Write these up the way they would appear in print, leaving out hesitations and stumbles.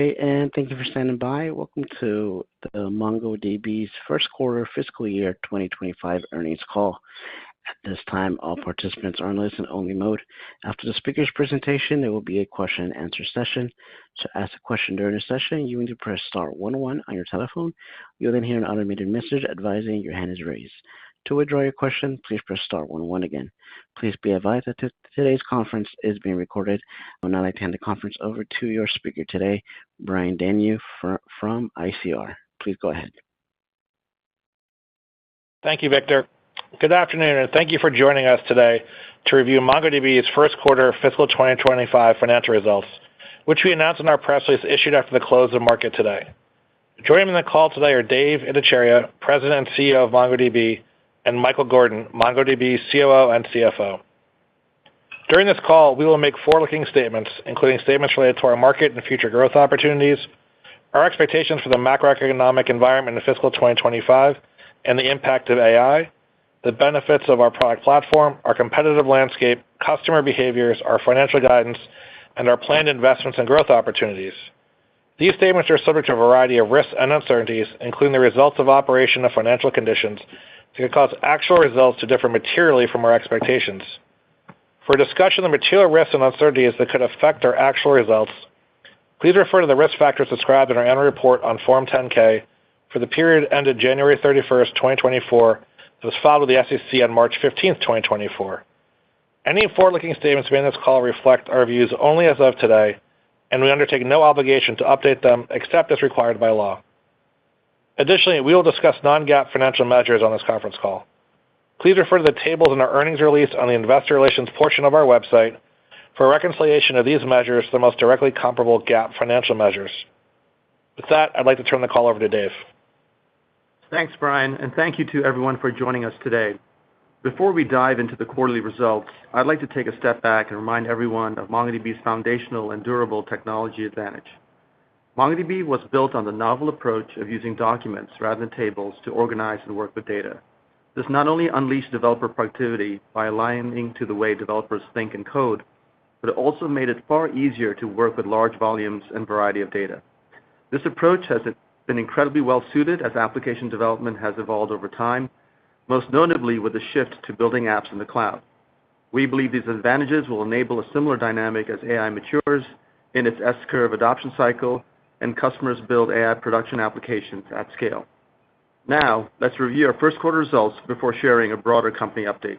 Hey, and thank you for standing by. Welcome to the MongoDB's first quarter fiscal year 2025 earnings call. At this time, all participants are in listen-only mode. After the speaker's presentation, there will be a question-and-answer session. To ask a question during the session, you need to press star 11 on your telephone. You'll then hear an automated message advising your hand is raised. To withdraw your question, please press star 11 again. Please be advised that today's conference is being recorded. I would now like to hand the conference over to your speaker today, Brian Denyeau from ICR. Please go ahead. Thank you, Victor. Good afternoon, and thank you for joining us today to review MongoDB's first quarter fiscal 2025 financial results, which we announced in our press release issued after the close of market today. Joining me in the call today are Dev Ittycheria, President and CEO of MongoDB, and Michael Gordon, MongoDB's COO and CFO. During this call, we will make forward-looking statements, including statements related to our market and future growth opportunities, our expectations for the macroeconomic environment in fiscal 2025, and the impact of AI, the benefits of our product platform, our competitive landscape, customer behaviors, our financial guidance, and our planned investments and growth opportunities. These statements are subject to a variety of risks and uncertainties, including the results of operation of financial conditions, that could cause actual results to differ materially from our expectations. For a discussion of the material risks and uncertainties that could affect our actual results, please refer to the risk factors described in our annual report on Form 10-K for the period ended January 31st, 2024, that was filed with the SEC on March 15th, 2024. Any forward-looking statements made in this call reflect our views only as of today, and we undertake no obligation to update them except as required by law. Additionally, we will discuss non-GAAP financial measures on this conference call. Please refer to the tables in our earnings release on the investor relations portion of our website for a reconciliation of these measures to the most directly comparable GAAP financial measures. With that, I'd like to turn the call over to Dev. Thanks, Brian, and thank you to everyone for joining us today. Before we dive into the quarterly results, I'd like to take a step back and remind everyone of MongoDB's foundational and durable technology advantage. MongoDB was built on the novel approach of using documents rather than tables to organize and work with data. This not only unleashed developer productivity by aligning to the way developers think and code, but it also made it far easier to work with large volumes and variety of data. This approach has been incredibly well suited as application development has evolved over time, most notably with the shift to building apps in the cloud. We believe these advantages will enable a similar dynamic as AI matures in its S-curve adoption cycle and customers build AI production applications at scale. Now, let's review our first quarter results before sharing a broader company update.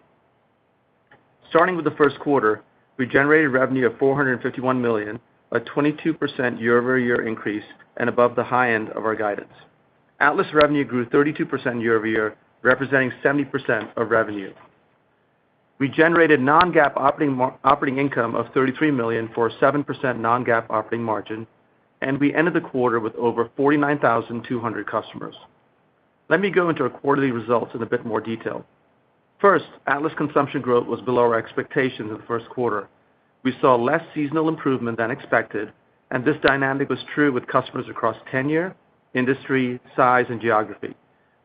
Starting with the first quarter, we generated revenue of $451 million, a 22% year-over-year increase and above the high end of our guidance. Atlas revenue grew 32% year-over-year, representing 70% of revenue. We generated non-GAAP operating income of $33 million for a 7% non-GAAP operating margin, and we ended the quarter with over 49,200 customers. Let me go into our quarterly results in a bit more detail. First, Atlas consumption growth was below our expectations in the first quarter. We saw less seasonal improvement than expected, and this dynamic was true with customers across tenure, industry, size, and geography.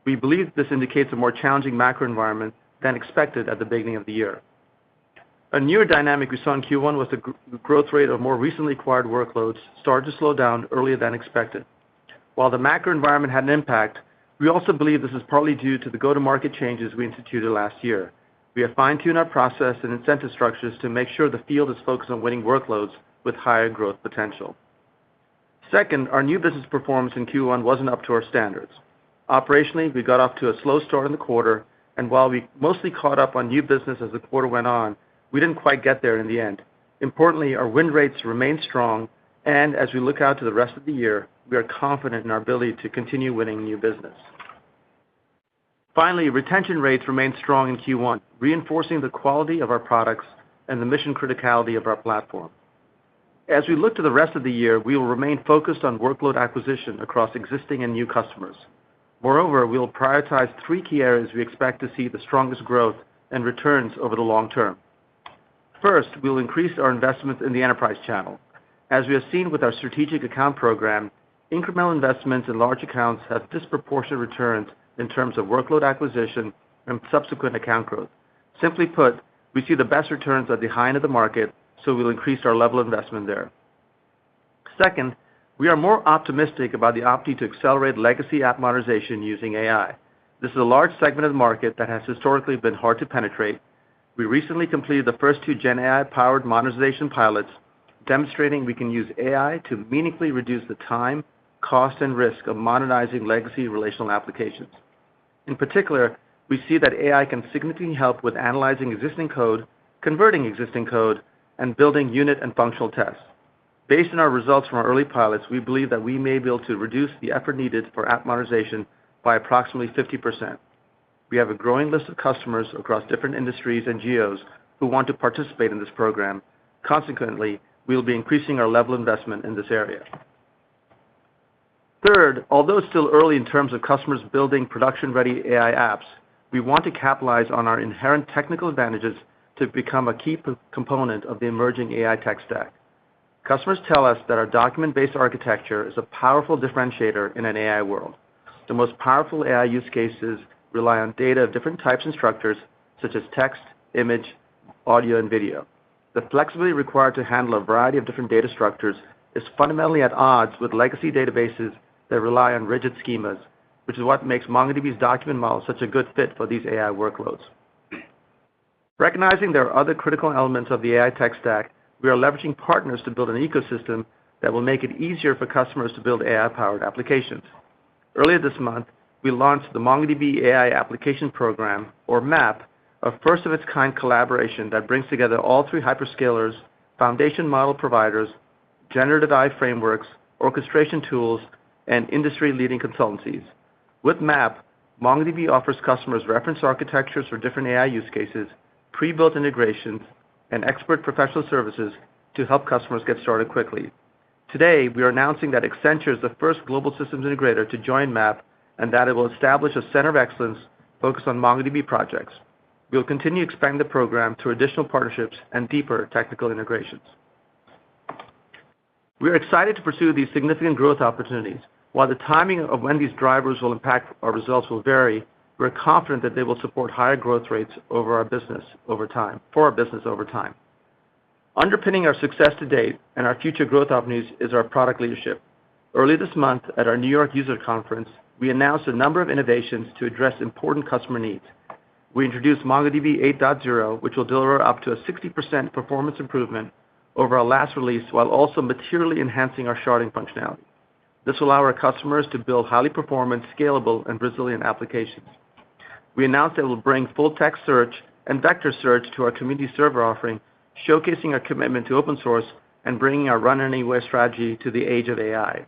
We believe this indicates a more challenging macro environment than expected at the beginning of the year. A newer dynamic we saw in Q1 was the growth rate of more recently acquired workloads started to slow down earlier than expected. While the macro environment had an impact, we also believe this is partly due to the go-to-market changes we instituted last year. We have fine-tuned our process and incentive structures to make sure the field is focused on winning workloads with higher growth potential. Second, our new business performance in Q1 wasn't up to our standards. Operationally, we got off to a slow start in the quarter, and while we mostly caught up on new business as the quarter went on, we didn't quite get there in the end. Importantly, our win rates remain strong, and as we look out to the rest of the year, we are confident in our ability to continue winning new business. Finally, retention rates remain strong in Q1, reinforcing the quality of our products and the mission criticality of our platform. As we look to the rest of the year, we will remain focused on workload acquisition across existing and new customers. Moreover, we will prioritize 3 key areas we expect to see the strongest growth and returns over the long term. First, we will increase our investments in the enterprise channel. As we have seen with our strategic account program, incremental investments in large accounts have disproportionate returns in terms of workload acquisition and subsequent account growth. Simply put, we see the best returns at the high end of the market, so we'll increase our level of investment there. Second, We are more optimistic about the opportunity to accelerate legacy app modernization using AI. This is a large segment of the market that has historically been hard to penetrate. We recently completed the first 2 Gen AI-powered modernization pilots, demonstrating we can use AI to meaningfully reduce the time, cost, and risk of modernizing legacy relational applications. In particular, we see that AI can significantly help with analyzing existing code, converting existing code, and building unit and functional tests. Based on our results from our early pilots, we believe that we may be able to reduce the effort needed for app modernization by approximately 50%. We have a growing list of customers across different industries and geos who want to participate in this program. Consequently, we will be increasing our level of investment in this area. Third, although it's still early in terms of customers building production-ready AI apps, we want to capitalize on our inherent technical advantages to become a key component of the emerging AI tech stack. Customers tell us that our document-based architecture is a powerful differentiator in an AI world. The most powerful AI use cases rely on data of different types and structures, such as text, image, audio, and video. The flexibility required to handle a variety of different data structures is fundamentally at odds with legacy databases that rely on rigid schemas, which is what makes MongoDB's document model such a good fit for these AI workloads. Recognizing there are other critical elements of the AI tech stack, we are leveraging partners to build an ecosystem that will make it easier for customers to build AI-powered applications. Earlier this month, we launched the MongoDB AI Application Program, or MAP, a first-of-its-kind collaboration that brings together all 3 hyperscalers, foundation model providers, generative AI frameworks, orchestration tools, and industry-leading consultancies. With MAP, MongoDB offers customers reference architectures for different AI use cases, pre-built integrations, and expert professional services to help customers get started quickly. Today, we are announcing that Accenture is the first global systems integrator to join MAP and that it will establish a center of excellence focused on MongoDB projects. We will continue expanding the program through additional partnerships and deeper technical integrations. We are excited to pursue these significant growth opportunities. While the timing of when these drivers will impact our results will vary, we're confident that they will support higher growth rates for our business over time. Underpinning our success to date and our future growth opportunities is our product leadership. Early this month, at our New York User Conference, we announced a number of innovations to address important customer needs. We introduced MongoDB 8.0, which will deliver up to a 60% performance improvement over our last release, while also materially enhancing our sharding functionality. This will allow our customers to build highly performant, scalable, and resilient applications. We announced that we'll bring full-text search and vector search to our community server offering, showcasing our commitment to open source and bringing our Run Anywhere strategy to the age of AI.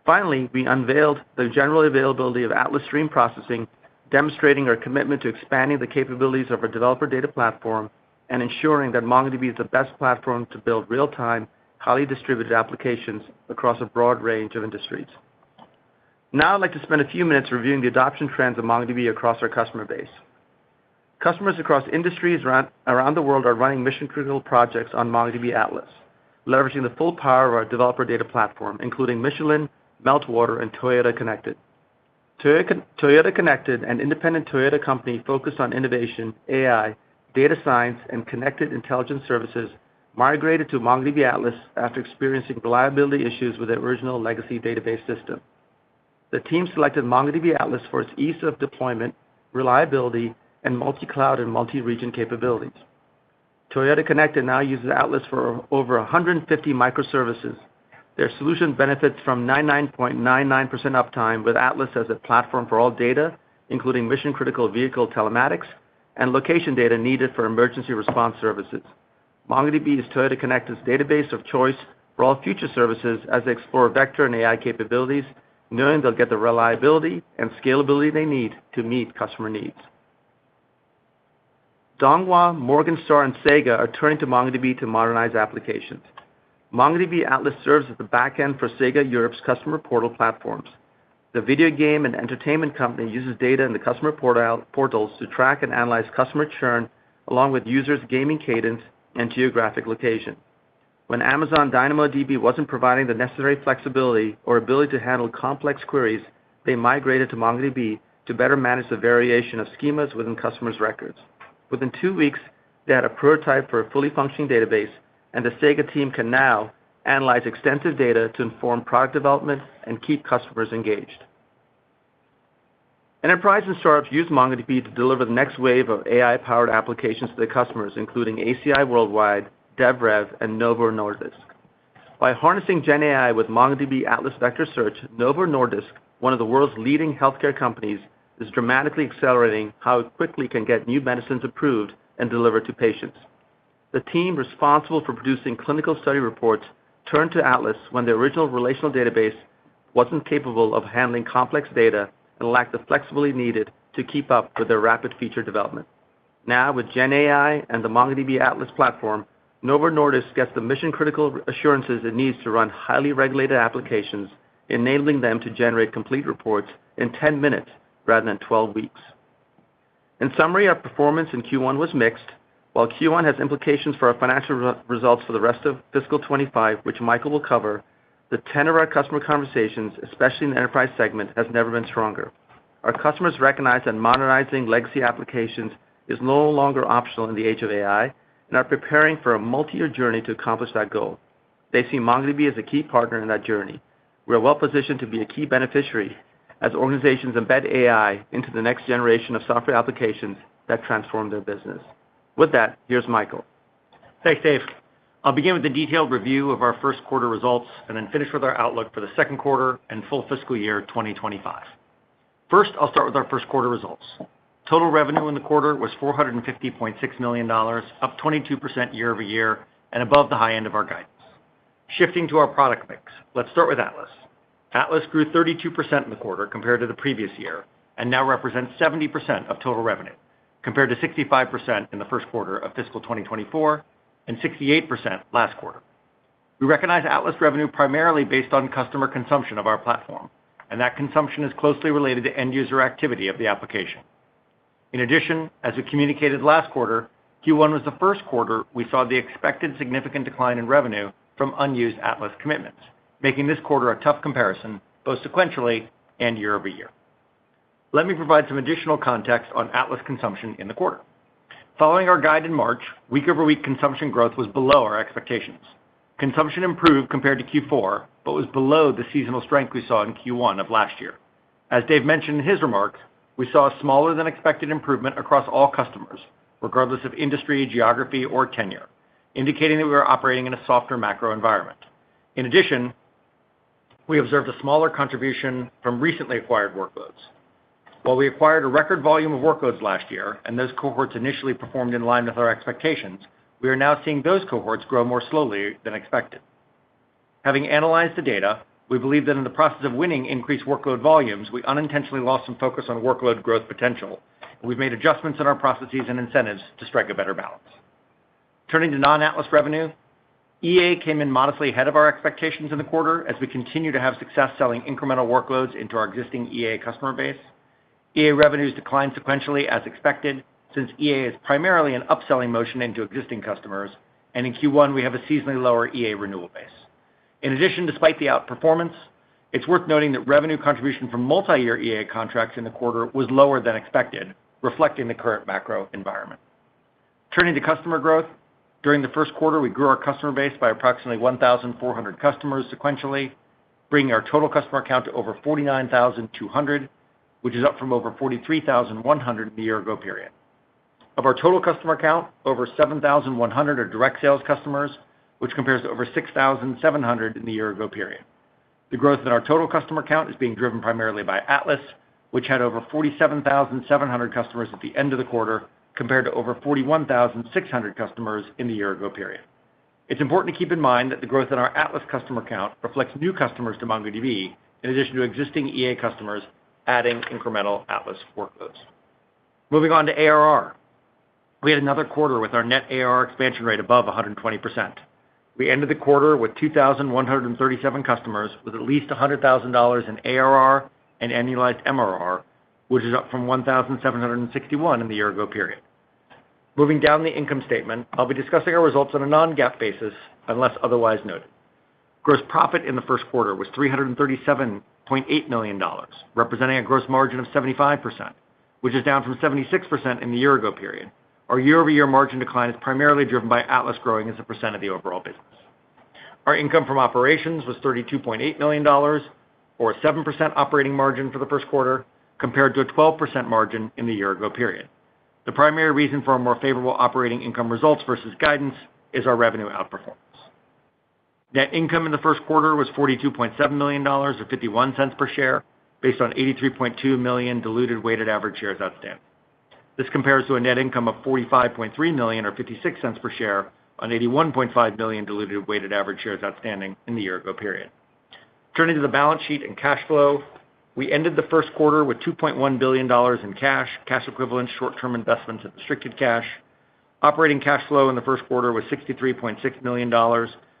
Finally, we unveiled the general availability of Atlas Stream Processing, demonstrating our commitment to expanding the capabilities of our developer data platform and ensuring that MongoDB is the best platform to build real-time, highly distributed applications across a broad range of industries. Now I'd like to spend a few minutes reviewing the adoption trends of MongoDB across our customer base. Customers across industries around the world are running mission-critical projects on MongoDB Atlas, leveraging the full power of our developer data platform, including Michelin, Meltwater, and Toyota Connected. Toyota Connected, an independent Toyota company focused on innovation, AI, data science, and connected intelligence services, migrated to MongoDB Atlas after experiencing reliability issues with their original legacy database system. The team selected MongoDB Atlas for its ease of deployment, reliability, and multi-cloud and multi-region capabilities. Toyota Connected now uses Atlas for over 150 microservices. Their solution benefits from 99.99% uptime with Atlas as a platform for all data, including mission-critical vehicle telematics and location data needed for emergency response services. MongoDB is Toyota Connected's database of choice for all future services as they explore vector and AI capabilities, knowing they'll get the reliability and scalability they need to meet customer needs. Donghua, Morningstar, and Sega are turning to MongoDB to modernize applications. MongoDB Atlas serves as the backend for Sega Europe's customer portal platforms. The video game and entertainment company uses data in the customer portals to track and analyze customer churn, along with users' gaming cadence and geographic location. When Amazon DynamoDB wasn't providing the necessary flexibility or ability to handle complex queries, they migrated to MongoDB to better manage the variation of schemas within customers' records. Within 2 weeks, they had a prototype for a fully functioning database, and the Sega team can now analyze extensive data to inform product development, and keep customers engaged. Enterprise and startups use MongoDB to deliver the next wave of AI-powered applications to their customers, including ACI Worldwide, DevRev, and Novo Nordisk. By harnessing GenAI with MongoDB Atlas Vector Search, Novo Nordisk, one of the world's leading healthcare companies, is dramatically accelerating how it quickly can get new medicines approved and delivered to patients. The team responsible for producing clinical study reports turned to Atlas when the original relational database wasn't capable of handling complex data and lacked the flexibility needed to keep up with their rapid feature development. Now, with GenAI and the MongoDB Atlas platform, Novo Nordisk gets the mission-critical assurances it needs to run highly regulated applications, enabling them to generate complete reports in 10 minutes rather than 12 weeks. In summary, our performance in Q1 was mixed. While Q1 has implications for our financial results for the rest of fiscal 25, which Michael will cover, the tenor of our customer conversations, especially in the enterprise segment, has never been stronger. Our customers recognize that modernizing legacy applications is no longer optional in the age of AI and are preparing for a multi-year journey to accomplish that goal. They see MongoDB as a key partner in that journey. We are well positioned to be a key beneficiary as organizations embed AI into the next generation of software applications that transform their business. With that, here's Michael. Thanks, Dave. I'll begin with a detailed review of our first quarter results and then finish with our outlook for the second quarter and full fiscal year 2025. First, I'll start with our first quarter results. Total revenue in the quarter was $450.6 million, up 22% year over year and above the high end of our guidance. Shifting to our product mix, let's start with Atlas. Atlas grew 32% in the quarter compared to the previous year and now represents 70% of total revenue, compared to 65% in the first quarter of fiscal 2024 and 68% last quarter. We recognize Atlas revenue primarily based on customer consumption of our platform, and that consumption is closely related to end-user activity of the application. In addition, as we communicated last quarter, Q1 was the first quarter we saw the expected significant decline in revenue from unused Atlas commitments, making this quarter a tough comparison both sequentially and year over year. Let me provide some additional context on Atlas consumption in the quarter. Following our guide in March, week-over-week consumption growth was below our expectations. Consumption improved compared to Q4, but was below the seasonal strength we saw in Q1 of last year. As Dave mentioned in his remarks, we saw a smaller than expected improvement across all customers, regardless of industry, geography, or tenure, indicating that we were operating in a softer macro environment. In addition, we observed a smaller contribution from recently acquired workloads. While we acquired a record volume of workloads last year, and those cohorts initially performed in line with our expectations, we are now seeing those cohorts grow more slowly than expected. Having analyzed the data, we believe that in the process of winning increased workload volumes, we unintentionally lost some focus on workload growth potential, and we've made adjustments in our processes and incentives to strike a better balance. Turning to non-Atlas revenue, EA came in modestly ahead of our expectations in the quarter as we continue to have success selling incremental workloads into our existing EA customer base. EA revenues declined sequentially as expected, since EA is primarily an upselling motion into existing customers, and in Q1 we have a seasonally lower EA renewal base. In addition, despite the outperformance, it's worth noting that revenue contribution from multi-year EA contracts in the quarter was lower than expected, reflecting the current macro environment. Turning to customer growth, during the first quarter we grew our customer base by approximately 1,400 customers sequentially, bringing our total customer count to over 49,200, which is up from over 43,100 in the year-ago period. Of our total customer count, over 7,100 are direct sales customers, which compares to over 6,700 in the year-ago period. The growth in our total customer count is being driven primarily by Atlas, which had over 47,700 customers at the end of the quarter, compared to over 41,600 customers in the year-ago period. It's important to keep in mind that the growth in our Atlas customer count reflects new customers to MongoDB, in addition to existing EA customers adding incremental Atlas workloads. Moving on to ARR. We had another quarter with our net ARR expansion rate above 120%. We ended the quarter with 2,137 customers with at least $100,000 in ARR and annualized MRR, which is up from 1,761 in the year-ago period. Moving down the income statement, I'll be discussing our results on a non-GAAP basis unless otherwise noted. Gross profit in the first quarter was $337.8 million, representing a gross margin of 75%, which is down from 76% in the year-ago period. Our year-over-year margin decline is primarily driven by Atlas growing as a percent of the overall business. Our income from operations was $32.8 million, or a 7% operating margin for the first quarter, compared to a 12% margin in the year-ago period. The primary reason for our more favorable operating income results versus guidance is our revenue outperformance. Net income in the first quarter was $42.7 million, or 51 cents per share, based on 83.2 million diluted weighted average shares outstanding. This compares to a net income of $45.3 million, or 56 cents per share, on 81.5 million diluted weighted average shares outstanding in the year-ago period. Turning to the balance sheet and cash flow, we ended the first quarter with $2.1 billion in cash, cash equivalents, short-term investments, and restricted cash. Operating cash flow in the first quarter was $63.6 million,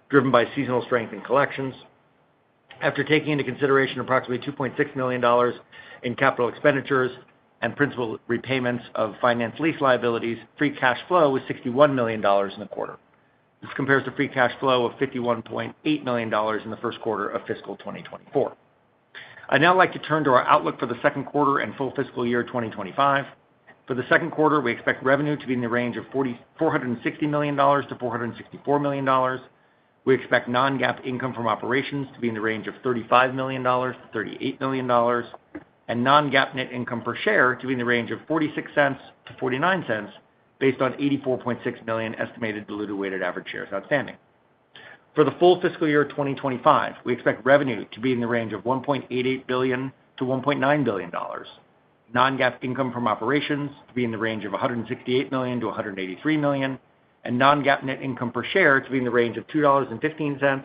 driven by seasonal strength in collections. After taking into consideration approximately $2.6 million in capital expenditures and principal repayments of finance lease liabilities, free cash flow was $61 million in the quarter. This compares to free cash flow of $51.8 million in the first quarter of fiscal 2024. I'd now like to turn to our outlook for the second quarter and full fiscal year 2025. For the second quarter, we expect revenue to be in the range of $460 million to $464 million. We expect non-GAAP income from operations to be in the range of $35 million to $38 million, and non-GAAP net income per share to be in the range of 46 cents to 49 cents, based on 84.6 million estimated diluted weighted average shares outstanding. For the full fiscal year 2025, we expect revenue to be in the range of $1.88 billion to $1.9 billion, non-GAAP income from operations to be in the range of $168 million to $183 million, and non-GAAP net income per share to be in the range of $2.15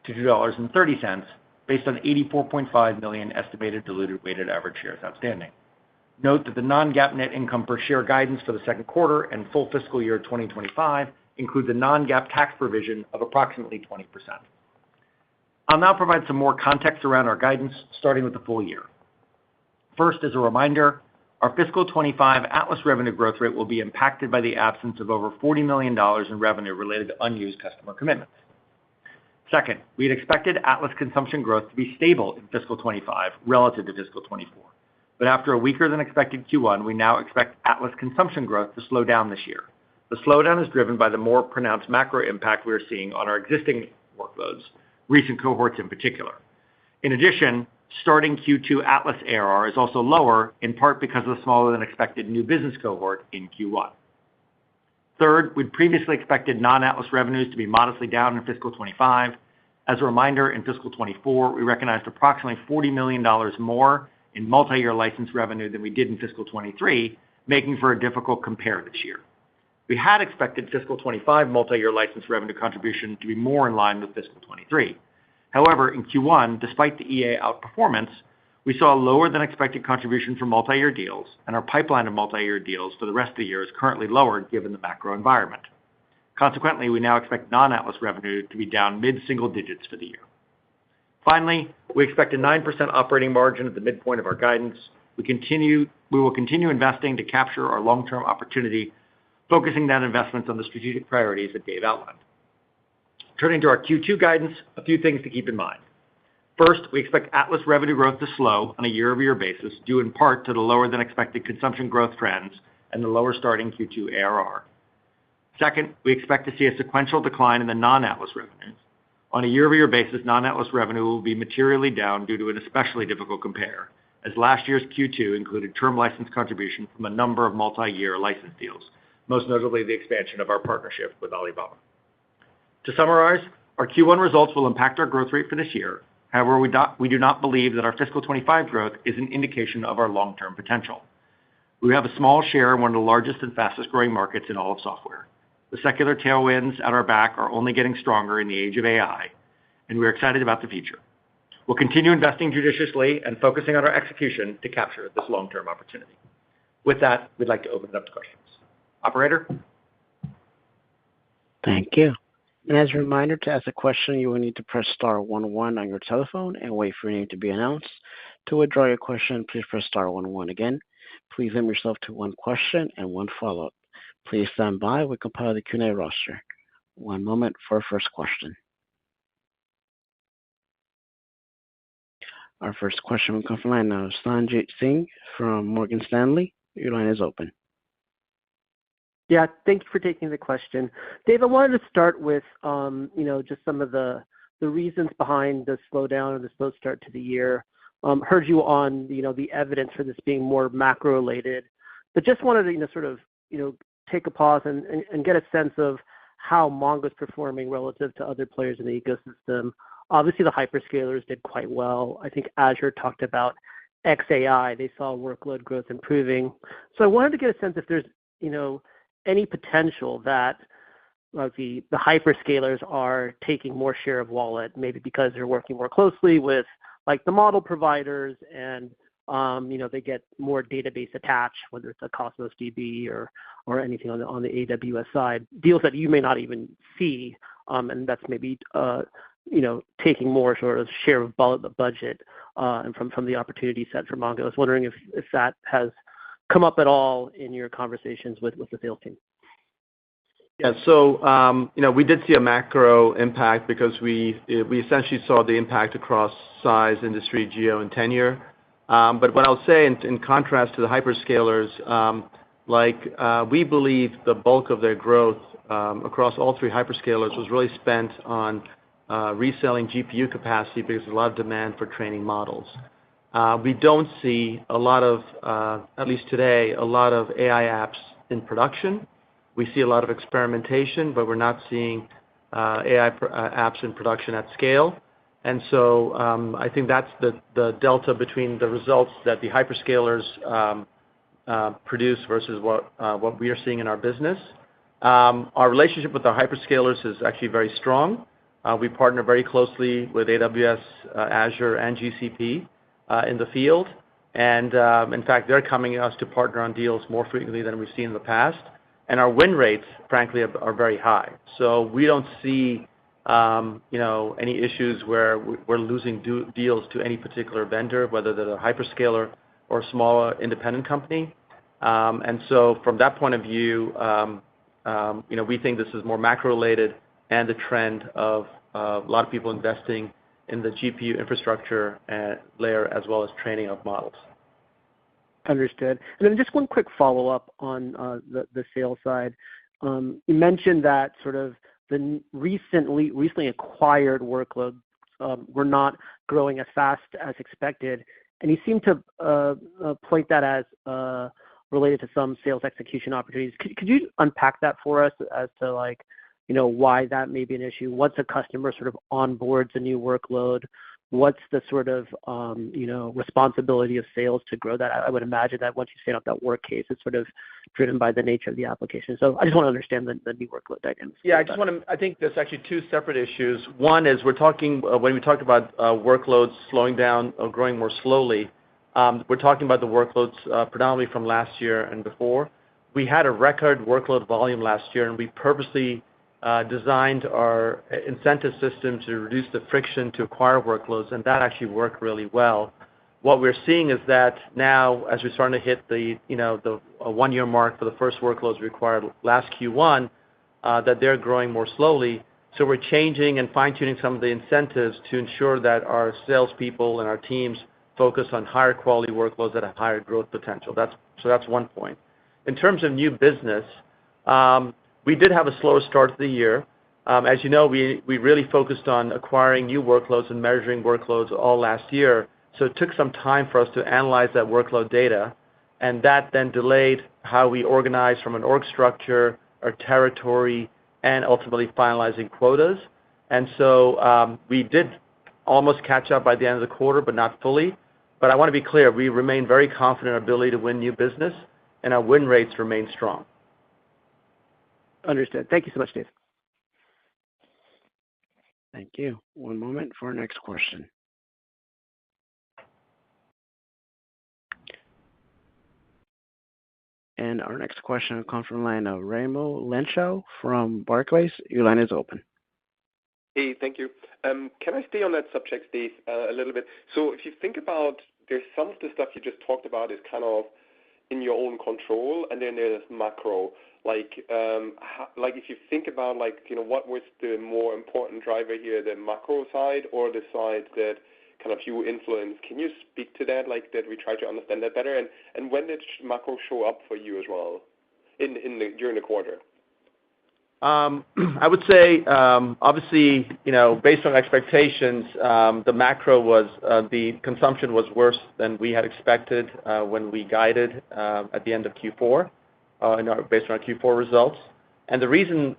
to $2.30, based on 84.5 million estimated diluted weighted average shares outstanding. Note that the non-GAAP net income per share guidance for the second quarter and full fiscal year 2025 include the non-GAAP tax provision of approximately 20%. I'll now provide some more context around our guidance, starting with the full year. First, as a reminder, our fiscal 25 Atlas revenue growth rate will be impacted by the absence of over $40 million in revenue related to unused customer commitments. Second, we had expected Atlas consumption growth to be stable in fiscal 25 relative to fiscal 24. But after a weaker than expected Q1, we now expect Atlas consumption growth to slow down this year. The slowdown is driven by the more pronounced macro impact we are seeing on our existing workloads, recent cohorts in particular. In addition, starting Q2 Atlas ARR is also lower, in part because of the smaller than expected new business cohort in Q1. Third, we'd previously expected non-Atlas revenues to be modestly down in fiscal 25. As a reminder, in fiscal 24, we recognized approximately $40 million more in multi-year license revenue than we did in fiscal 23, making for a difficult compare this year. We had expected fiscal 25 multi-year license revenue contribution to be more in line with fiscal 23. However, in Q1, despite the EA outperformance, we saw a lower than expected contribution from multi-year deals, and our pipeline of multi-year deals for the rest of the year is currently lower given the macro environment. Consequently, we now expect non-Atlas revenue to be down mid-single digits for the year. Finally, we expect a 9% operating margin at the midpoint of our guidance. We will continue investing to capture our long-term opportunity, focusing that investments on the strategic priorities that Dave outlined. Turning to our Q2 guidance, a few things to keep in mind. First, we expect Atlas revenue growth to slow on a year-over-year basis, due in part to the lower than expected consumption growth trends and the lower starting Q2 ARR. Second, we expect to see a sequential decline in the non-Atlas revenues. On a year-over-year basis, non-Atlas revenue will be materially down due to an especially difficult compare, as last year's Q2 included term license contribution from a number of multi-year license deals, most notably the expansion of our partnership with Alibaba. To summarize, our Q1 results will impact our growth rate for this year. However, we do not believe that our fiscal 25 growth is an indication of our long-term potential. We have a small share in one of the largest and fastest growing markets in all of software. The secular tailwinds at our back are only getting stronger in the age of AI, and we're excited about the future. We'll continue investing judiciously and focusing on our execution to capture this long-term opportunity. With that, we'd like to open it up to questions. Operator? Thank you. And as a reminder, to ask a question, you will need to press star 11 on your telephone and wait for your name to be announced. To withdraw your question, please press star 11 again. Please limit yourself to one question and one follow-up. Please stand by. We compile the Q&A roster. One moment for our first question. Our first question will come from the line of Sanjit Singh from Morgan Stanley. Your line is open. Yeah, thank you for taking the question. Dave, I wanted to start with, just some of the the reasons behind the slowdown or the slow start to the year. Heard you on, the evidence for this being more macro-related, but just wanted to, sort of, take a pause and get a sense of how Mongo is performing relative to other players in the ecosystem. Obviously, the hyperscalers did quite well. I think Azure talked about XAI. They saw workload growth improving. So I wanted to get a sense if there's, any potential that the hyperscalers are taking more share of wallet, maybe because they're working more closely with like the model providers and, they get more database attached, whether it's a Cosmos DB or anything on the AWS side, deals that you may not even see, and that's maybe taking more sort of share of the budget and from the opportunity set for Mongo. I was wondering if that has come up at all in your conversations with the sales team. Yeah, so we did see a macro impact because we essentially saw the impact across size, industry, geo, and tenure. But what I'll say in contrast to the hyperscalers, we believe the bulk of their growth across all three hyperscalers was really spent on reselling GPU capacity because there's a lot of demand for training models. We don't see a lot of, at least today, a lot of AI apps in production. We see a lot of experimentation, but we're not seeing AI apps in production at scale. And so I think that's the delta between the results that the hyperscalers produce versus what we are seeing in our business. Our relationship with our hyperscalers is actually very strong. We partner very closely with AWS, Azure, and GCP in the field. And in fact, they're coming to us to partner on deals more frequently than we've seen in the past. And our win rates, frankly, are very high. So we don't see any issues where we're losing deals to any particular vendor, whether they're a hyperscaler or a smaller independent company. And so from that point of view, we think this is more macro-related and the trend of a lot of people investing in the GPU infrastructure layer as well as training of models. Understood. And then just one quick follow-up on the sales side. You mentioned that sort of the recently acquired workloads were not growing as fast as expected, and you seem to point that as related to some sales execution opportunities. Could you unpack that for us as to why that may be an issue? Once a customer sort of onboards a new workload, what's the sort of, responsibility of sales to grow that? I would imagine that once you stand up that work case, it's sort of driven by the nature of the application. So I just want to understand the new workload dynamics. Yeah, I think there's actually two separate issues. One is when we talked about workloads slowing down or growing more slowly, we're talking about the workloads predominantly from last year and before. We had a record workload volume last year, and we purposely designed our incentive system to reduce the friction to acquire workloads, and that actually worked really well. What we're seeing is that now, as we're starting to hit the one-year mark for the first workloads we acquired last Q1, that they're growing more slowly. So we're changing and fine-tuning some of the incentives to ensure that our salespeople and our teams focus on higher quality workloads that have higher growth potential. That's one point. In terms of new business, we did have a slower start to the year. As you know, we really focused on acquiring new workloads and measuring workloads all last year. So it took some time for us to analyze that workload data, and that then delayed how we organized from an org structure, our territory, and ultimately finalizing quotas. And so we did almost catch up by the end of the quarter, but not fully. But I want to be clear, we remain very confident in our ability to win new business, and our win rates remain strong. Understood. Thank you so much, Dave. Thank you. One moment for our next question. And our next question will come from the line of Raimo Lenschow from Barclays. Your line is open. Hey, thank you. Can I stay on that subject, Dave, a little bit? So if you think about, there's some of the stuff you just talked about is kind of in your own control, and then there's macro. Like if you think about what was the more important driver here, the macro side or the side that kind of you influence? Can you speak to that, that we try to understand that better? And when did macro show up for you as well during the quarter? I would say, obviously, based on expectations, the consumption was worse than we had expected when we guided at the end of Q4, based on our Q4 results. And the reason,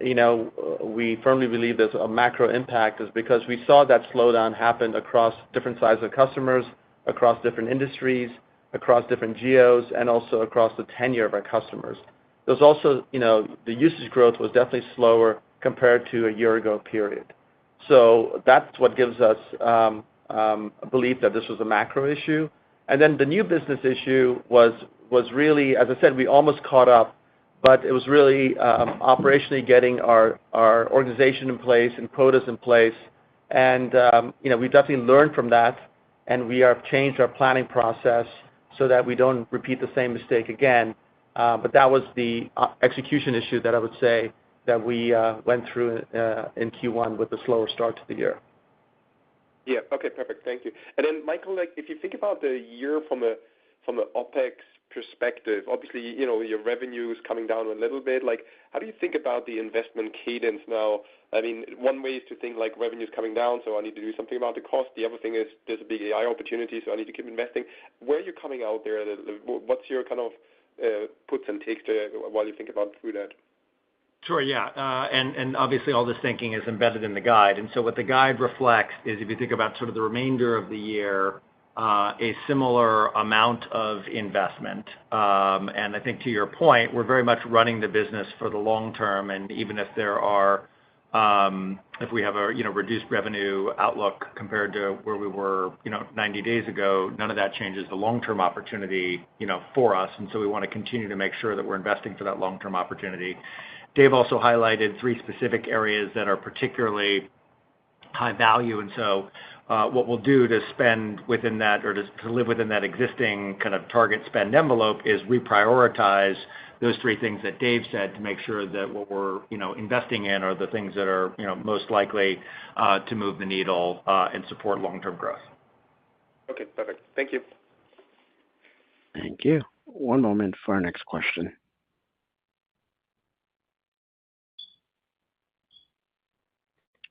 we firmly believe there's a macro impact is because we saw that slowdown happen across different sizes of customers, across different industries, across different geos, and also across the tenure of our customers. There's also, the usage growth was definitely slower compared to a year ago period. So that's what gives us a belief that this was a macro issue. And then the new business issue was really, as I said, we almost caught up, but it was really operationally getting our organization in place and quotas in place. And, we definitely learned from that, and we have changed our planning process so that we don't repeat the same mistake again. But that was the execution issue that I would say that we went through in Q1 with a slower start to the year. Yeah. Okay, perfect. Thank you. And then, Michael, if you think about the year from an OpEx perspective, obviously, your revenue is coming down a little bit. How do you think about the investment cadence now? I mean, one way is to think revenue is coming down, so I need to do something about the cost. The other thing is there's a big AI opportunity, so I need to keep investing. Where are you coming out there? What's your kind of puts and takes there while you think about through that? Sure, yeah. And obviously all this thinking is embedded in the guide. And so what the guide reflects is, if you think about sort of the remainder of the year, a similar amount of investment. And I think to your point, we're very much running the business for the long term. And even if there are, if we have a reduced revenue outlook compared to where we were 90 days ago, none of that changes the long-term opportunity for us. And so we want to continue to make sure that we're investing for that long-term opportunity. Dave also highlighted 3 specific areas that are particularly high value. And so what we'll do to spend within that, or to live within that existing kind of target spend envelope, is reprioritize those 3 things that Dave said to make sure that what we're investing in are the things that are most likely to move the needle and support long-term growth. Okay, perfect. Thank you. Thank you. One moment for our next question.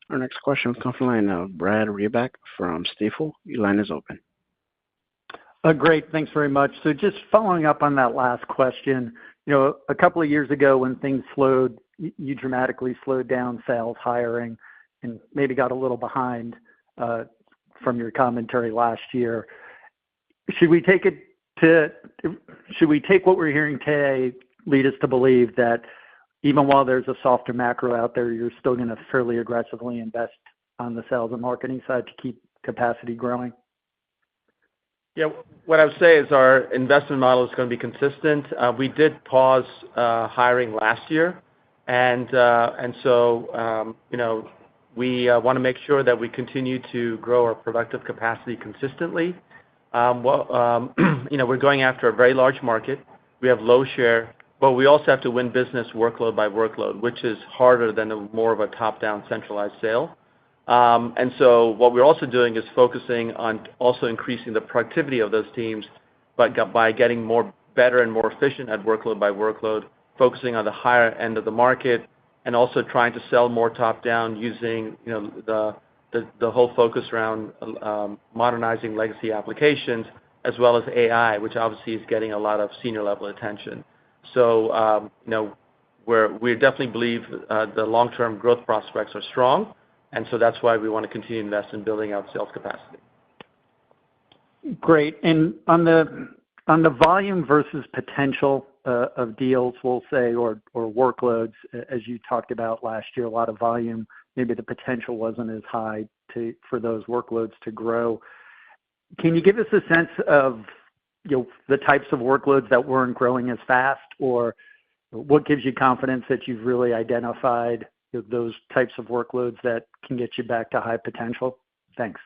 Our next question comes from the line of Brad Reback from Stifel. Your line is open. Great. Thanks very much. So just following up on that last question, a couple of years ago when things slowed, you dramatically slowed down sales hiring and maybe got a little behind from your commentary last year. Should we take what we're hearing today, lead us to believe that even while there's a softer macro out there, you're still going to fairly aggressively invest on the sales and marketing side to keep capacity growing? Yeah, what I would say is our investment model is going to be consistent. We did pause hiring last year, and so we want to make sure that we continue to grow our productive capacity consistently. We're going after a very large market. We have low share, but we also have to win business workload by workload, which is harder than more of a top-down centralized sale. And so what we're also doing is focusing on also increasing the productivity of those teams by getting better and more efficient at workload by workload, focusing on the higher end of the market, and also trying to sell more top-down using the whole focus around modernizing legacy applications, as well as AI, which obviously is getting a lot of senior-level attention. So, we definitely believe the long-term growth prospects are strong, and so that's why we want to continue to invest in building out sales capacity. Great. And on the volume versus potential of deals, we'll say, or workloads, as you talked about last year, a lot of volume, maybe the potential wasn't as high for those workloads to grow. Can you give us a sense of the types of workloads that weren't growing as fast, or what gives you confidence that you've really identified those types of workloads that can get you back to high potential? Thanks.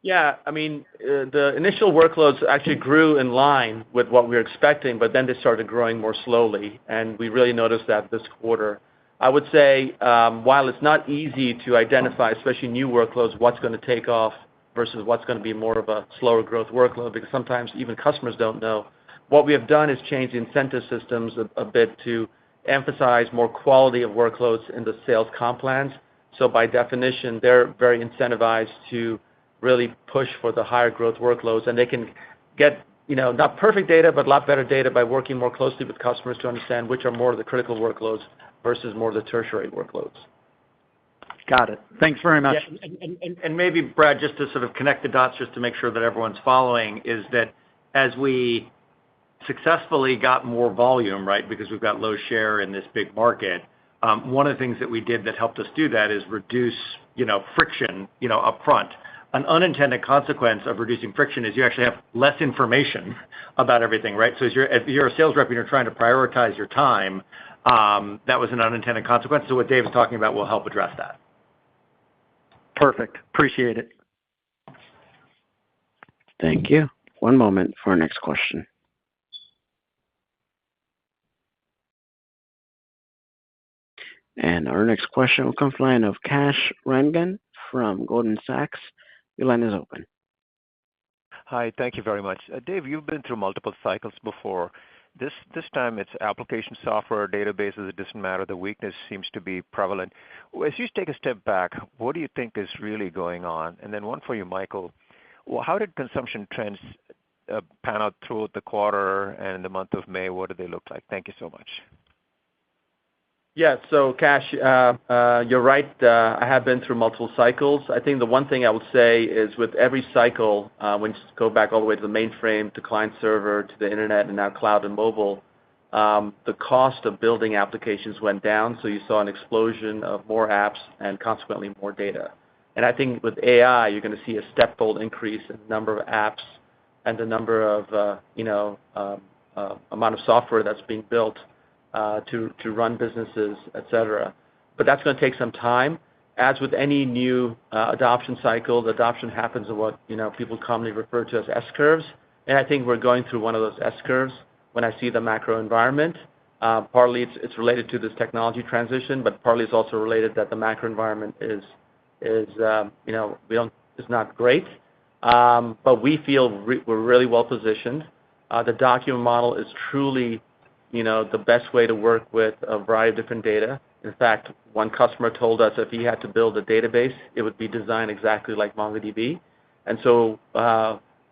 Yeah, I mean, the initial workloads actually grew in line with what we were expecting, but then they started growing more slowly, and we really noticed that this quarter. I would say, while it's not easy to identify, especially new workloads, what's going to take off versus what's going to be more of a slower growth workload, because sometimes even customers don't know. What we have done is change the incentive systems a bit to emphasize more quality of workloads in the sales comp plans. So by definition, they're very incentivized to really push for the higher growth workloads, and they can get, not perfect data, but a lot better data by working more closely with customers to understand which are more of the critical workloads versus more of the tertiary workloads. Got it. Thanks very much. Yeah, and maybe, Brad, just to sort of connect the dots, just to make sure that everyone's following, is that as we successfully got more volume, right, because we've got low share in this big market, one of the things that we did that helped us do that is reduce, friction, up front. An unintended consequence of reducing friction is you actually have less information about everything, right? So if you're a sales rep and you're trying to prioritize your time, that was an unintended consequence. So what Dave is talking about will help address that. Perfect. Appreciate it. Thank you. One moment for our next question. And our next question will come from the line of Kash Rangan from Goldman Sachs. Your line is open. Hi, thank you very much. Dave, you've been through multiple cycles before. This time it's application software, databases, it doesn't matter. The weakness seems to be prevalent. As you take a step back, what do you think is really going on? And then one for you, Michael. Well, how did consumption trends pan out throughout the quarter and in the month of May? What do they look like? Thank you so much. Yeah, so Kash, you're right. I have been through multiple cycles. I think the one thing I would say is with every cycle, when you go back all the way to the mainframe, to client server, to the internet, and now cloud and mobile, the cost of building applications went down. So you saw an explosion of more apps and consequently more data. And I think with AI, you're going to see a step-fold increase in the number of apps and the number of, amount of software that's being built to run businesses, et cetera. But that's going to take some time. As with any new adoption cycle, the adoption happens in what people commonly refer to as S-curves. And I think we're going through one of those S-curves when I see the macro environment. Partly it's related to this technology transition, but partly it's also related that the macro environment is not great. But we feel we're really well positioned. The document model is truly the best way to work with a variety of different data. In fact, one customer told us if he had to build a database, it would be designed exactly like MongoDB. And so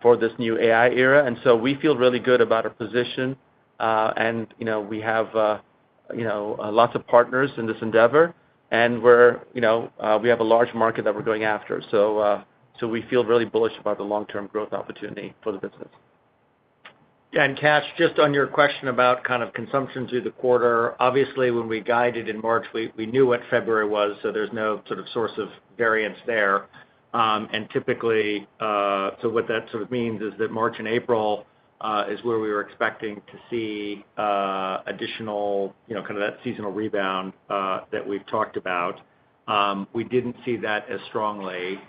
for this new AI era, and so we feel really good about our position. And we have lots of partners in this endeavor, and we have a large market that we're going after. So we feel really bullish about the long-term growth opportunity for the business. Yeah, and Kash, just on your question about kind of consumption through the quarter, obviously when we guided in March, we knew what February was, so there's no sort of source of variance there. And typically, so what that sort of means is that March and April is where we were expecting to see additional, kind of that seasonal rebound that we've talked about. We didn't see that as strongly.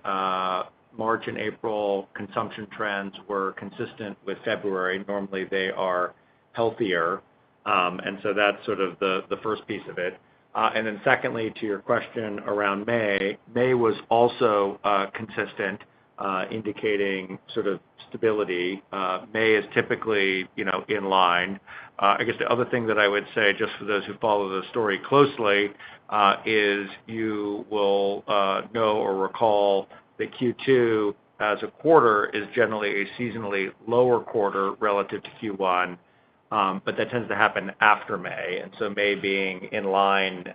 March and April consumption trends were consistent with February. Normally they are healthier. And so that's sort of the first piece of it. And then secondly, to your question around May was also consistent, indicating sort of stability. May is typically, in line. I guess the other thing that I would say, just for those who follow the story closely, is you will know or recall that Q2 as a quarter is generally a seasonally lower quarter relative to Q1, but that tends to happen after May. And so May being in line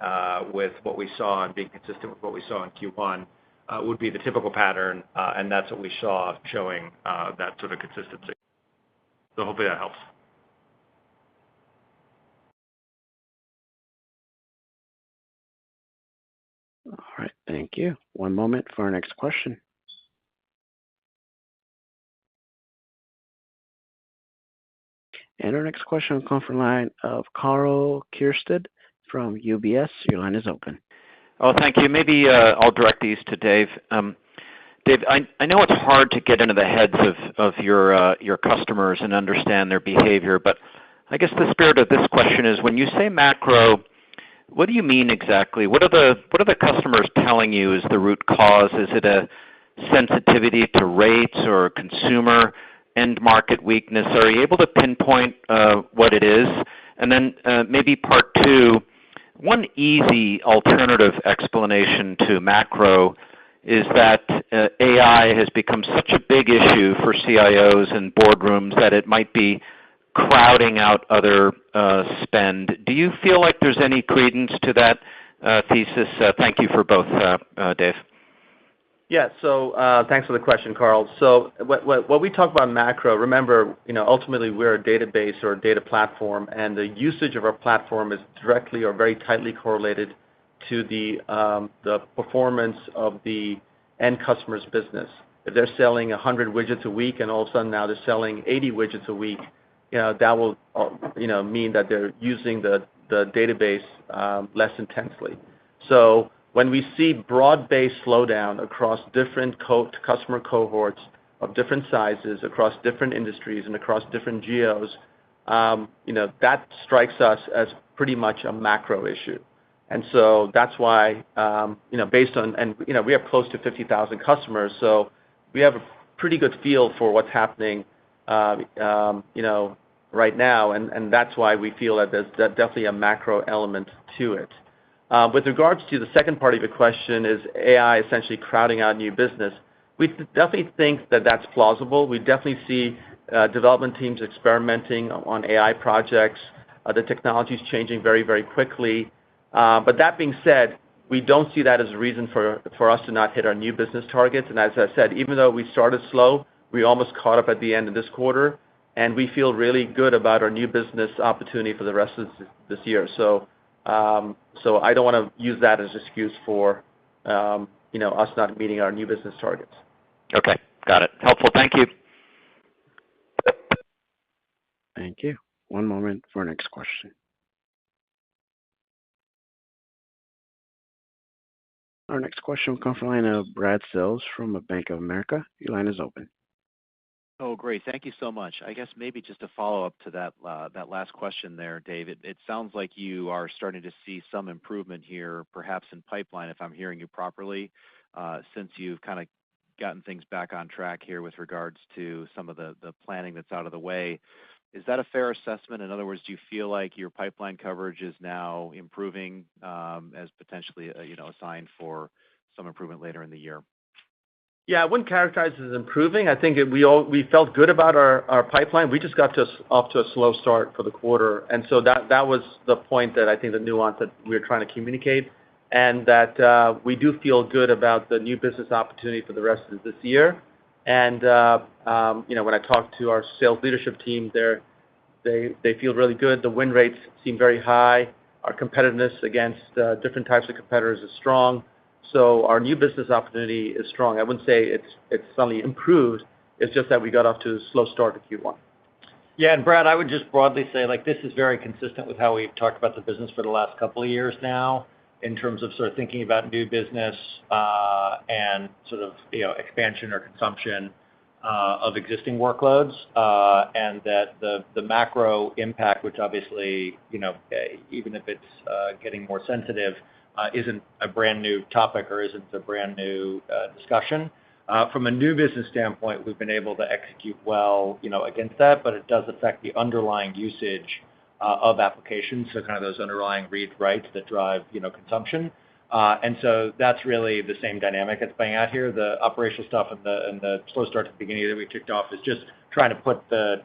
with what we saw and being consistent with what we saw in Q1 would be the typical pattern, and that's what we saw showing that sort of consistency. So hopefully that helps. All right, thank you. One moment for our next question. And our next question will come from the line of Karl Keirstead from UBS. Your line is open. Oh, thank you. Maybe I'll direct these to Dave. Dave, I know it's hard to get into the heads of your customers and understand their behavior, but I guess the spirit of this question is when you say macro, what do you mean exactly? What are the customers telling you is the root cause? Is it a sensitivity to rates or consumer end market weakness? Are you able to pinpoint what it is? And then maybe part two, one easy alternative explanation to macro is that AI has become such a big issue for CIOs and boardrooms that it might be crowding out other spend. Do you feel like there's any credence to that thesis? Thank you for both, Dave. Yeah. So thanks for the question, Carl. So what we talk about macro, remember, ultimately we're a database or a data platform, and the usage of our platform is directly or very tightly correlated to the performance of the end customer's business. If they're selling 100 widgets a week and all of a sudden now they're selling 80 widgets a week, that will mean that they're using the database less intensely. So when we see broad-based slowdown across different customer cohorts of different sizes, across different industries and across different geos, that strikes us as pretty much a macro issue. And so that's why, based on, and we have close to 50,000 customers, so we have a pretty good feel for what's happening, right now, and that's why we feel that there's definitely a macro element to it. With regards to the second part of your question, is AI essentially crowding out new business? We definitely think that that's plausible. We definitely see development teams experimenting on AI projects. The technology is changing very, very quickly. But that being said, we don't see that as a reason for us to not hit our new business targets. And as I said, even though we started slow, we almost caught up at the end of this quarter, and we feel really good about our new business opportunity for the rest of this year. So I don't want to use that as an excuse for us not meeting our new business targets. Okay, got it. Helpful. Thank you. Thank you. One moment for our next question. Our next question will come from the line of Brad Sills from Bank of America. Your line is open. Oh, great. Thank you so much. I guess maybe just a follow-up to that last question there, Dave. It sounds like you are starting to see some improvement here, perhaps in pipeline, if I'm hearing you properly, since you've kind of gotten things back on track here with regards to some of the planning that's out of the way. Is that a fair assessment? In other words, do you feel like your pipeline coverage is now improving as potentially a sign for some improvement later in the year? Yeah, I wouldn't characterize it as improving. I think we felt good about our pipeline. We just got off to a slow start for the quarter. And so that was the point that I think the nuance that we were trying to communicate, and that we do feel good about the new business opportunity for the rest of this year. And, when I talk to our sales leadership team, they feel really good. The win rates seem very high. Our competitiveness against different types of competitors is strong. So our new business opportunity is strong. I wouldn't say it's suddenly improved. It's just that we got off to a slow start to Q1. Yeah, and Brad, I would just broadly say, this is very consistent with how we've talked about the business for the last couple of years now, in terms of sort of thinking about new business and sort of expansion or consumption of existing workloads, and that the macro impact, which obviously even if it's getting more sensitive, isn't a brand new topic or isn't a brand new discussion. From a new business standpoint, we've been able to execute well against that, but it does affect the underlying usage of applications, so kind of those underlying reads, writes that drive consumption. And so that's really the same dynamic that's playing out here. The operational stuff and the slow start at the beginning that we kicked off is just trying to put the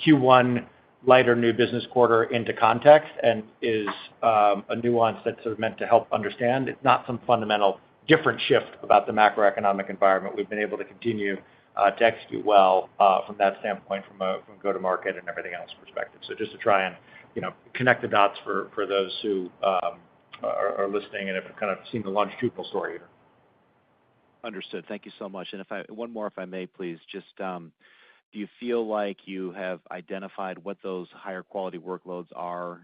Q1 lighter new business quarter into context, and is a nuance that's sort of meant to help understand. It's not some fundamental different shift about the macroeconomic environment. We've been able to continue to execute well from that standpoint, from go-to-market and everything else perspective. So just to try and connect the dots for those who are listening and have kind of seen the longitudinal story here. Understood. Thank you so much. And one more, if I may, please. Just do you feel like you have identified what those higher quality workloads are?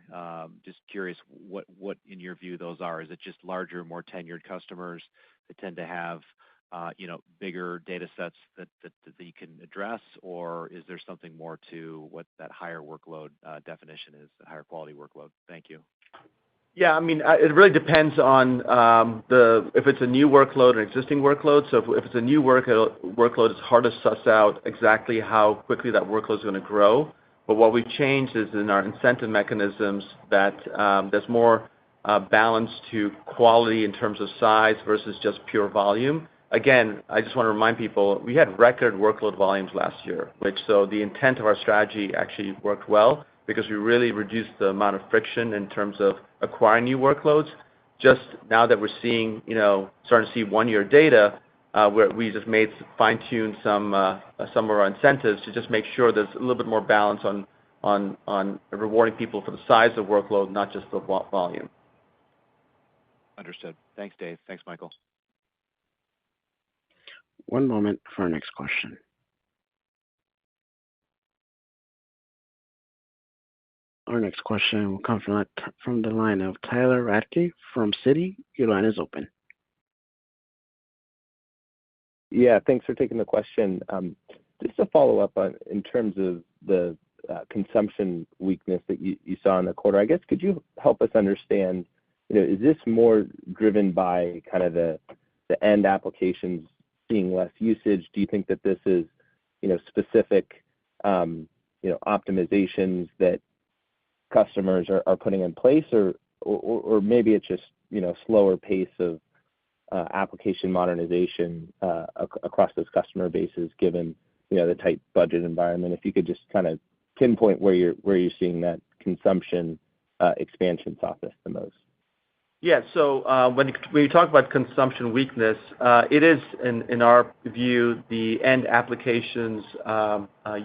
Just curious what in your view those are. Is it just larger, more tenured customers that tend to have bigger data sets that you can address, or is there something more to what that higher workload definition is, the higher quality workload? Thank you. Yeah, I mean, it really depends on if it's a new workload or existing workload. So if it's a new workload, it's hard to suss out exactly how quickly that workload is going to grow. But what we've changed is in our incentive mechanisms that there's more balance to quality in terms of size versus just pure volume. Again, I just want to remind people, we had record workload volumes last year, so the intent of our strategy actually worked well because we really reduced the amount of friction in terms of acquiring new workloads. Just now that we're seeing, starting to see one-year data, where we just fine-tuned some of our incentives to just make sure there's a little bit more balance on rewarding people for the size of workload, not just the volume. Understood. Thanks, Dave. Thanks, Michael. One moment for our next question. Our next question will come from the line of Tyler Radke from Citi. Your line is open. Yeah, thanks for taking the question. Just to follow up on in terms of the consumption weakness that you saw in the quarter, I guess could you help us understand, is this more driven by kind of the end applications seeing less usage? Do you think that this is, specific, optimizations that customers are putting in place, or maybe it's just, slower pace of application modernization across those customer bases, given, the tight budget environment? If you could just kind of pinpoint where you're seeing that consumption expansion softness the most. Yeah. So when you talk about consumption weakness, it is, in our view, the end applications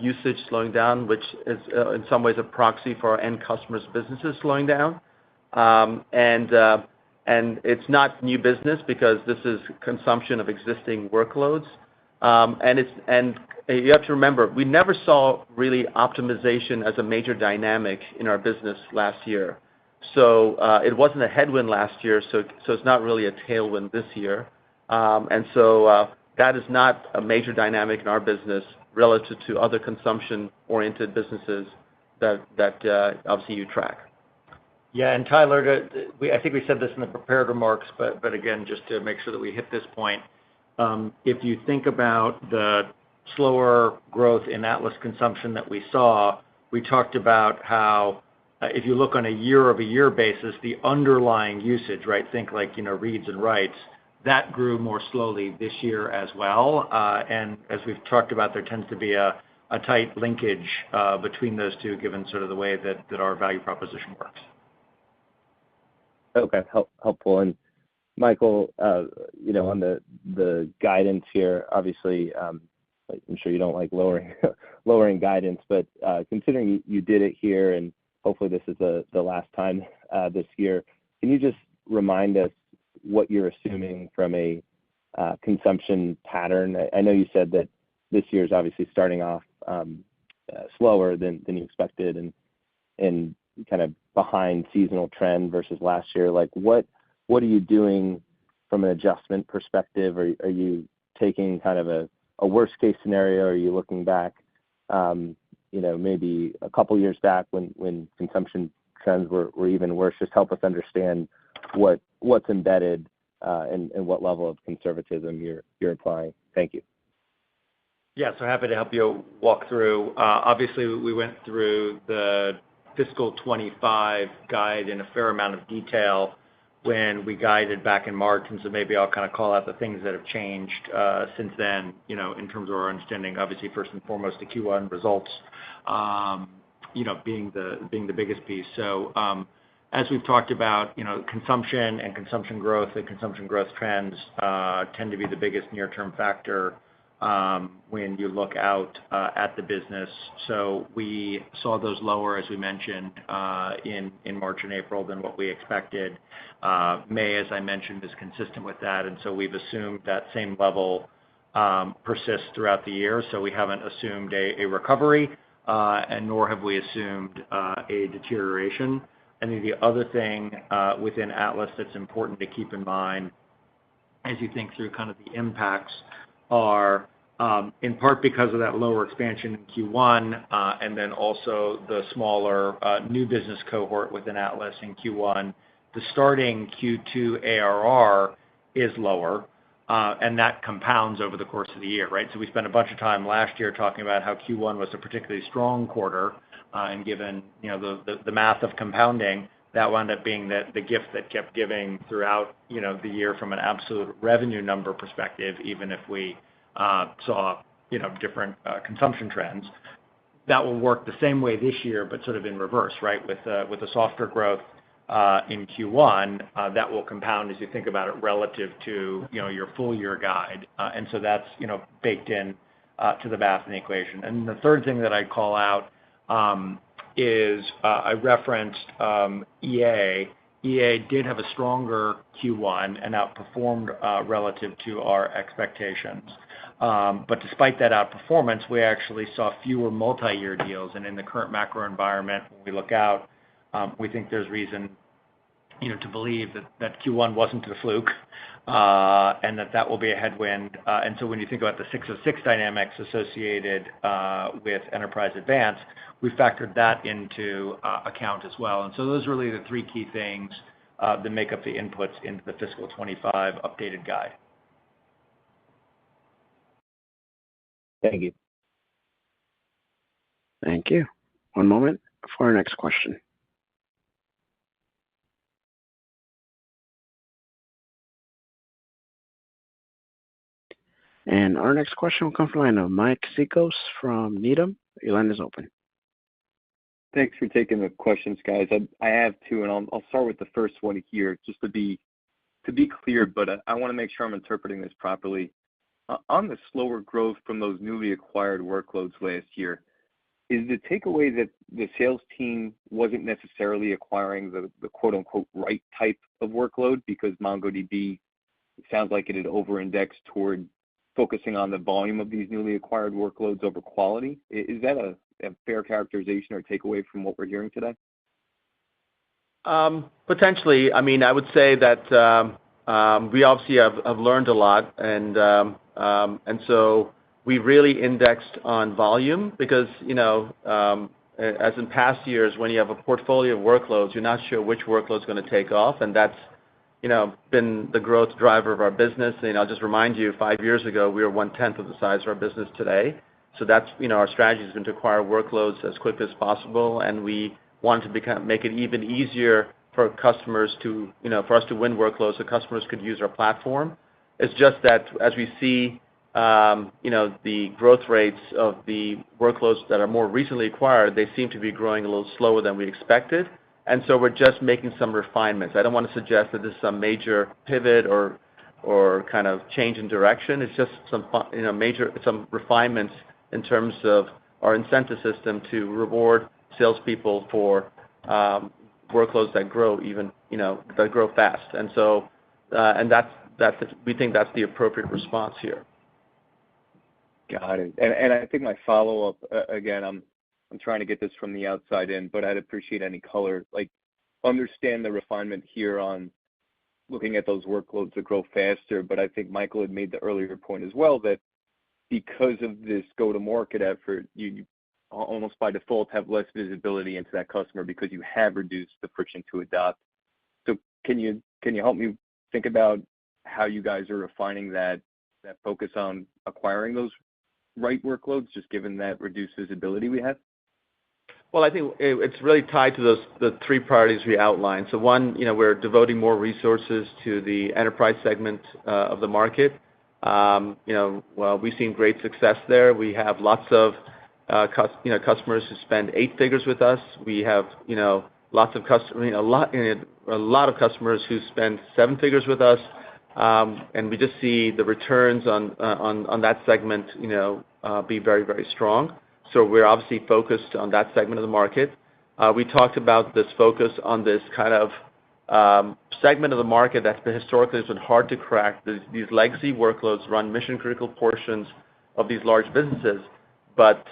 usage slowing down, which is in some ways a proxy for our end customers' businesses slowing down. And it's not new business because this is consumption of existing workloads. And you have to remember, we never saw really optimization as a major dynamic in our business last year. So it wasn't a headwind last year, so it's not really a tailwind this year. And so that is not a major dynamic in our business relative to other consumption-oriented businesses that obviously you track. Yeah, and Tyler, I think we said this in the prepared remarks, but again, just to make sure that we hit this point, if you think about the slower growth in Atlas consumption that we saw, we talked about how if you look on a year-over-year basis, the underlying usage, right, think like, reads and writes, that grew more slowly this year as well. And as we've talked about, there tends to be a tight linkage between those two, given sort of the way that our value proposition works. Okay, helpful. And Michael, on the guidance here, obviously, I'm sure you don't like lowering guidance, but considering you did it here, and hopefully this is the last time this year, can you just remind us what you're assuming from a consumption pattern? I know you said that this year is obviously starting off slower than you expected, and kind of behind seasonal trend versus last year. Like, what are you doing from an adjustment perspective? Are you taking kind of a worst case scenario? Are you looking back, maybe a couple years back when consumption trends were even worse? Just help us understand what's embedded and what level of conservatism you're applying. Thank you. Yeah, so happy to help you walk through. Obviously, we went through the fiscal 25 guide in a fair amount of detail when we guided back in March, and so maybe I'll kind of call out the things that have changed since then, in terms of our understanding. Obviously, first and foremost, the Q1 results, being the biggest piece. So as we've talked about, consumption and consumption growth trends tend to be the biggest near-term factor when you look out at the business. So we saw those lower, as we mentioned, in March and April than what we expected. May, as I mentioned, is consistent with that, and so we've assumed that same level persists throughout the year. So we haven't assumed a recovery, and nor have we assumed a deterioration. I think the other thing within Atlas that's important to keep in mind as you think through kind of the impacts are in part because of that lower expansion in Q1, and then also the smaller new business cohort within Atlas in Q1. The starting Q2 ARR is lower, and that compounds over the course of the year, right? So we spent a bunch of time last year talking about how Q1 was a particularly strong quarter, and given, the math of compounding, that wound up being the gift that kept giving throughout, the year from an absolute revenue number perspective, even if we saw, different consumption trends. That will work the same way this year, but sort of in reverse, right? With a softer growth in Q1, that will compound as you think about it relative to, your full year guide. And so that's, baked in to the math and the equation. And the third thing that I'd call out is I referenced EA. EA did have a stronger Q1 and outperformed relative to our expectations. But despite that outperformance, we actually saw fewer multi-year deals. And in the current macro environment, when we look out, we think there's reason, to believe that Q1 wasn't a fluke, and that will be a headwind. And so when you think about the 606 dynamics associated with Enterprise Advanced, we factored that into account as well. And so those are really the three key things that make up the inputs into the fiscal 25 updated guide. Thank you. Thank you. One moment for our next question. And our next question will come from the line of Mike Cikos from Needham. Your line is open. Thanks for taking the questions, guys. I have two, and I'll start with the first one here, just to be clear, but I want to make sure I'm interpreting this properly. On the slower growth from those newly acquired workloads last year, is the takeaway that the sales team wasn't necessarily acquiring the quote-unquote right type of workload because MongoDB sounds like it had over-indexed toward focusing on the volume of these newly acquired workloads over quality? Is that a fair characterization or takeaway from what we're hearing today? Potentially. I mean, I would say that we obviously have learned a lot, and so we really indexed on volume because, as in past years, when you have a portfolio of workloads, you're not sure which workload is going to take off, and that's, been the growth driver of our business. And I'll just remind you, 5 years ago, we were 1/10 of the size of our business today. So that's, our strategy has been to acquire workloads as quickly as possible, and we wanted to make it even easier for customers to, for us to win workloads so customers could use our platform. It's just that as we see, the growth rates of the workloads that are more recently acquired, they seem to be growing a little slower than we expected. And so we're just making some refinements. I don't want to suggest that this is some major pivot or kind of change in direction. It's just some some refinements in terms of our incentive system to reward salespeople for workloads that grow that grow fast. And so, we think that's the appropriate response here. Got it. And I think my follow-up, again, I'm trying to get this from the outside in, but I'd appreciate any color. Like, understand the refinement here on looking at those workloads that grow faster, but I think Michael had made the earlier point as well that because of this go-to-market effort, you almost by default have less visibility into that customer because you have reduced the friction to adopt. So can you help me think about how you guys are refining that focus on acquiring those right workloads, just given that reduced visibility we have? Well, I think it's really tied to the three priorities we outlined. So one, we're devoting more resources to the enterprise segment of the market. Well, we've seen great success there. We have lots of customers who spend 8 figures with us. We have lots of customers, a lot of customers who spend 7 figures with us, and we just see the returns on that segment be very, very strong. So we're obviously focused on that segment of the market. We talked about this focus on this kind of segment of the market that's historically has been hard to crack. These legacy workloads run mission-critical portions of these large businesses, but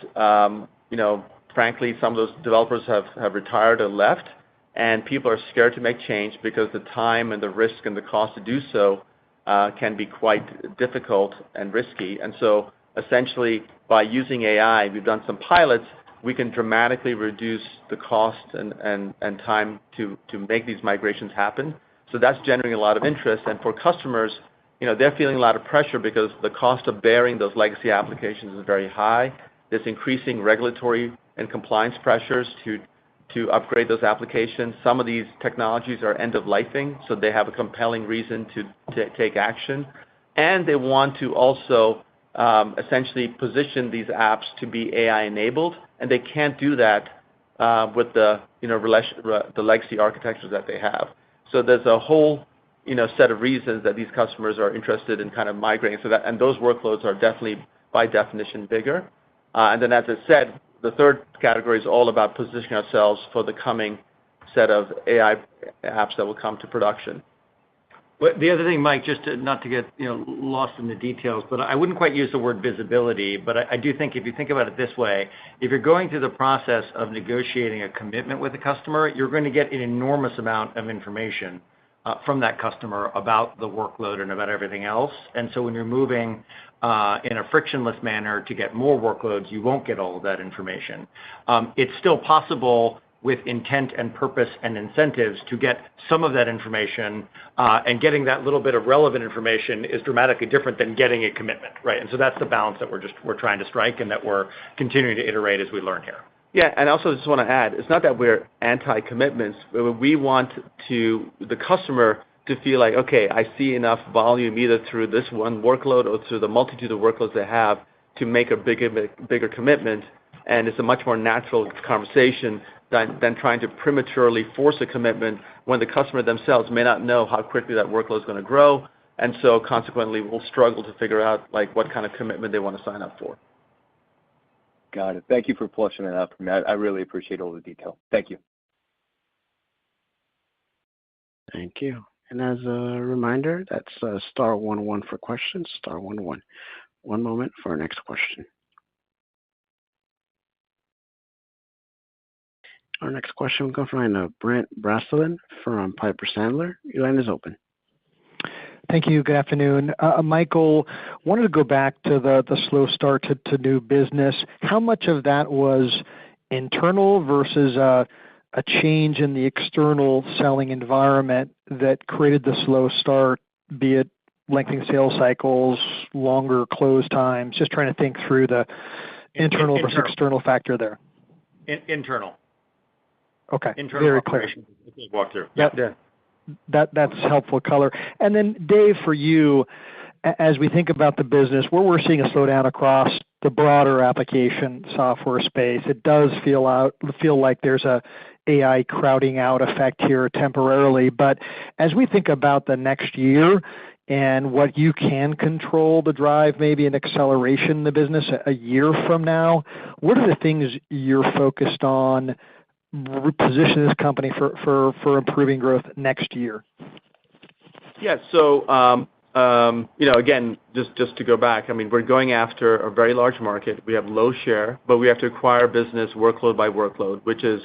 frankly, some of those developers have retired or left, and people are scared to make change because the time and the risk and the cost to do so can be quite difficult and risky. And so essentially, by using AI, we've done some pilots, we can dramatically reduce the cost and time to make these migrations happen. So that's generating a lot of interest. And for customers, they're feeling a lot of pressure because the cost of bearing those legacy applications is very high. There's increasing regulatory and compliance pressures to upgrade those applications. Some of these technologies are end-of-lifing, so they have a compelling reason to take action. And they want to also essentially position these apps to be AI-enabled, and they can't do that with the legacy architectures that they have. So there's a whole set of reasons that these customers are interested in kind of migrating. And those workloads are definitely, by definition, bigger. And then, as I said, the third category is all about positioning ourselves for the coming set of AI apps that will come to production. Well, the other thing, Mike, just not to get lost in the details, but I wouldn't quite use the word visibility, but I do think if you think about it this way, if you're going through the process of negotiating a commitment with a customer, you're going to get an enormous amount of information from that customer about the workload and about everything else. And so when you're moving in a frictionless manner to get more workloads, you won't get all of that information. It's still possible with intent and purpose and incentives to get some of that information, and getting that little bit of relevant information is dramatically different than getting a commitment, right? And so that's the balance that we're trying to strike and that we're continuing to iterate as we learn here. Yeah, and also just want to add, it's not that we're anti-commitments, but we want the customer to feel like, okay, I see enough volume either through this one workload or through the multitude of workloads they have to make a bigger commitment, and it's a much more natural conversation than trying to prematurely force a commitment when the customer themselves may not know how quickly that workload is going to grow, and so consequently will struggle to figure out what kind of commitment they want to sign up for. Got it. Thank you for fleshing that out for me. I really appreciate all the detail. Thank you. Thank you. And as a reminder, that's star 11 for questions, star 11. One moment for our next question. Our next question will come from Brent Bracelin from Piper Sandler. Your line is open. Thank you. Good afternoon. Michael, wanted to go back to the slow start to new business. How much of that was internal versus a change in the external selling environment that created the slow start, be it lengthening sales cycles, longer close times? Just trying to think through the internal versus external factor there. Internal. Okay. Internal very clear. Walk through. Yep. Yeah. That's helpful color. And then, Dave, for you, as we think about the business, where we're seeing a slowdown across the broader application software space, it does feel like there's a AI crowding out effect here temporarily. But as we think about the next year and what you can control to drive maybe an acceleration in the business a year from now, what are the things you're focused on reposition this company for improving growth next year? Yeah. So, again, just to go back, I mean, we're going after a very large market. We have low share, but we have to acquire business workload by workload, which is,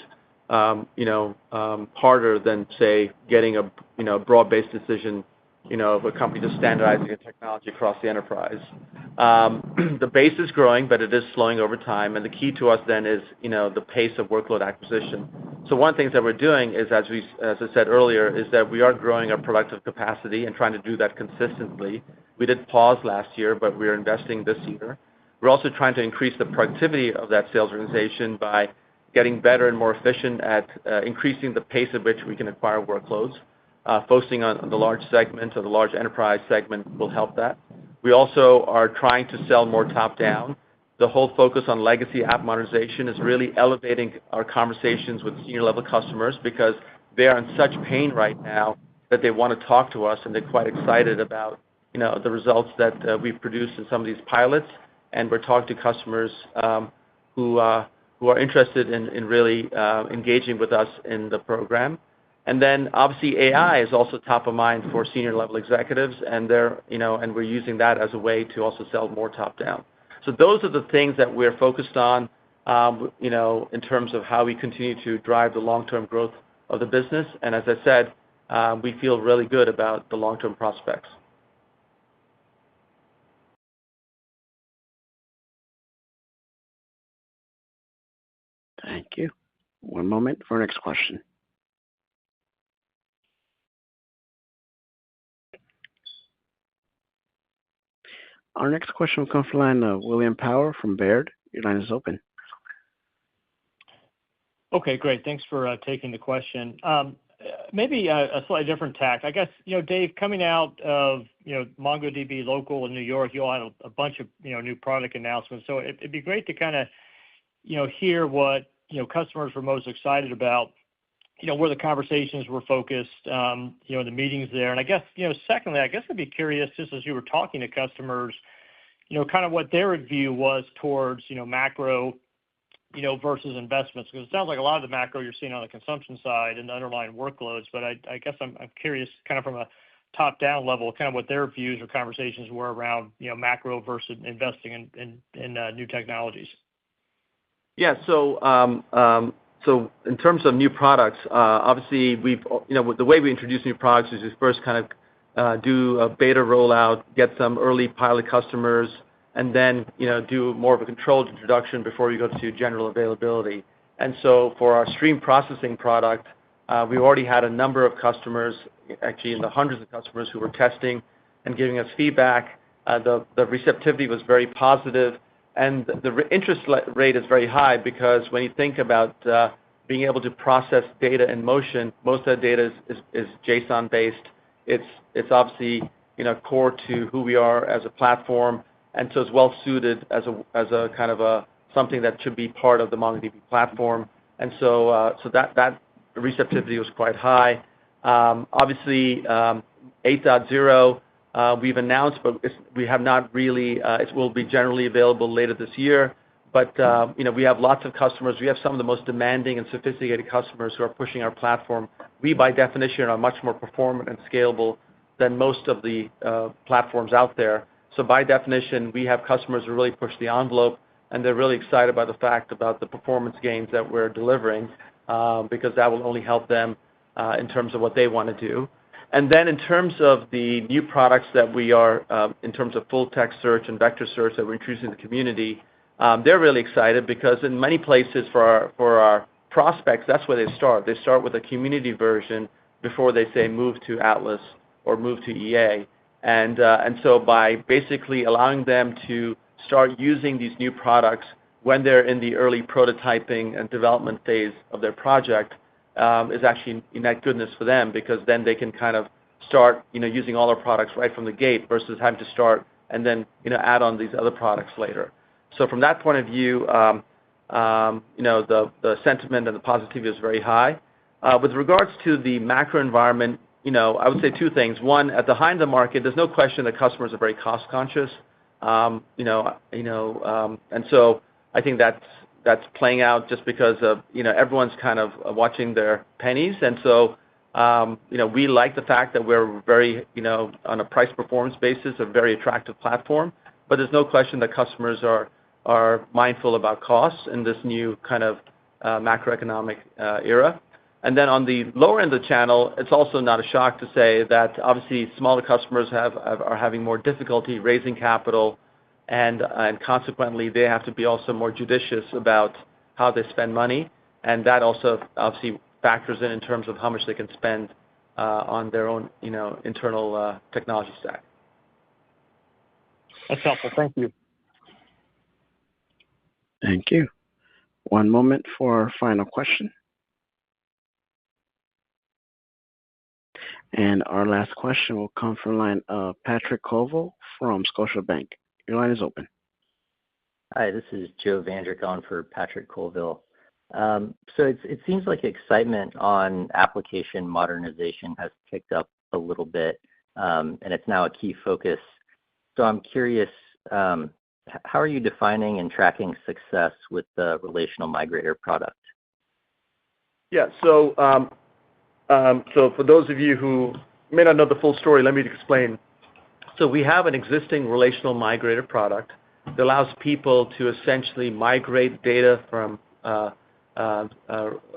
harder than, say, getting a broad-based decision, of a company just standardizing a technology across the enterprise. The base is growing, but it is slowing over time. And the key to us then is, the pace of workload acquisition. So one of the things that we're doing is, as I said earlier, is that we are growing our productive capacity and trying to do that consistently. We did pause last year, but we're investing this year. We're also trying to increase the productivity of that sales organization by getting better and more efficient at increasing the pace at which we can acquire workloads. Focusing on the large segment or the large enterprise segment will help that. We also are trying to sell more top-down. The whole focus on legacy app modernization is really elevating our conversations with senior-level customers because they are in such pain right now that they want to talk to us, and they're quite excited about the results that we've produced in some of these pilots. And we're talking to customers who are interested in really engaging with us in the program. And then obviously AI is also top of mind for senior level executives, and and we're using that as a way to also sell more top down. So those are the things that we're focused on, in terms of how we continue to drive the long-term growth of the business. And as I said, we feel really good about the long-term prospects. Thank you. One moment for our next question. Our next question will come from the line of William Power from Baird. Your line is open. Okay, great. Thanks for taking the question. Maybe a slightly different tack. I guess, Dave, coming out of, MongoDB local in New York, you all had a bunch of, new product announcements. So it'd be great to kind of, hear what, customers were most excited about, where the conversations were focused, in the meetings there. And I guess, secondly, I'd be curious, just as you were talking to customers, kind of what their view was towards, macro, versus investments, because it sounds like a lot of the macro you're seeing on the consumption side and the underlying workloads. But I guess I'm curious, kind of from a top-down level, kind of what their views or conversations were around, macro versus investing in new technologies. Yeah. So in terms of new products, obviously we've, the way we introduce new products is we first kind of do a beta rollout, get some early pilot customers, and then, do more of a controlled introduction before we go to general availability. And so for our stream processing product, we already had a number of customers, actually in the hundreds of customers who were testing and giving us feedback. The receptivity was very positive, and the interest rate is very high because when you think about being able to process data in motion, most of the data is JSON-based. It's obviously, core to who we are as a platform, and so it's well suited as a kind of something that should be part of the MongoDB platform. And so that receptivity was quite high. Obviously, 8.0 we've announced, but we have not really. It will be generally available later this year. But we have lots of customers. We have some of the most demanding and sophisticated customers who are pushing our platform. We, by definition, are much more performant and scalable than most of the platforms out there. So by definition, we have customers who really push the envelope, and they're really excited by the fact about the performance gains that we're delivering, because that will only help them in terms of what they want to do. And then in terms of the new products that we are, in terms of full text search and vector search that we're introducing to the community, they're really excited because in many places for our prospects, that's where they start. They start with a community version before they say move to Atlas or move to EA. And so by basically allowing them to start using these new products when they're in the early prototyping and development phase of their project, is actually net goodness for them, because then they can kind of start, using all our products right from the gate versus having to start and then, add on these other products later. So from that point of view, the sentiment and the positivity is very high. With regards to the macro environment, I would say two things. One, at the high end of the market, there's no question that customers are very cost conscious. And so I think that's playing out just because of, everyone's kind of watching their pennies. And so, we like the fact that we're very, on a price performance basis, a very attractive platform. But there's no question that customers are mindful about costs in this new kind of macroeconomic era. And then on the lower end of the channel, it's also not a shock to say that obviously smaller customers are having more difficulty raising capital, and consequently they have to be also more judicious about how they spend money, and that also obviously factors in terms of how much they can spend on their own internal technology stack. That's helpful. Thank you. Thank you. One moment for our final question. And our last question will come from the line of Patrick Colville from Scotiabank. Your line is open. Hi, this is Joe Vandrick on for Patrick Colville. So it seems like excitement on application modernization has picked up a little bit, and it's now a key focus. So I'm curious, how are you defining and tracking success with the Relational Migrator product? Yeah, so for those of you who may not know the full story, let me explain. So we have an existing Relational Migrator product that allows people to essentially migrate data from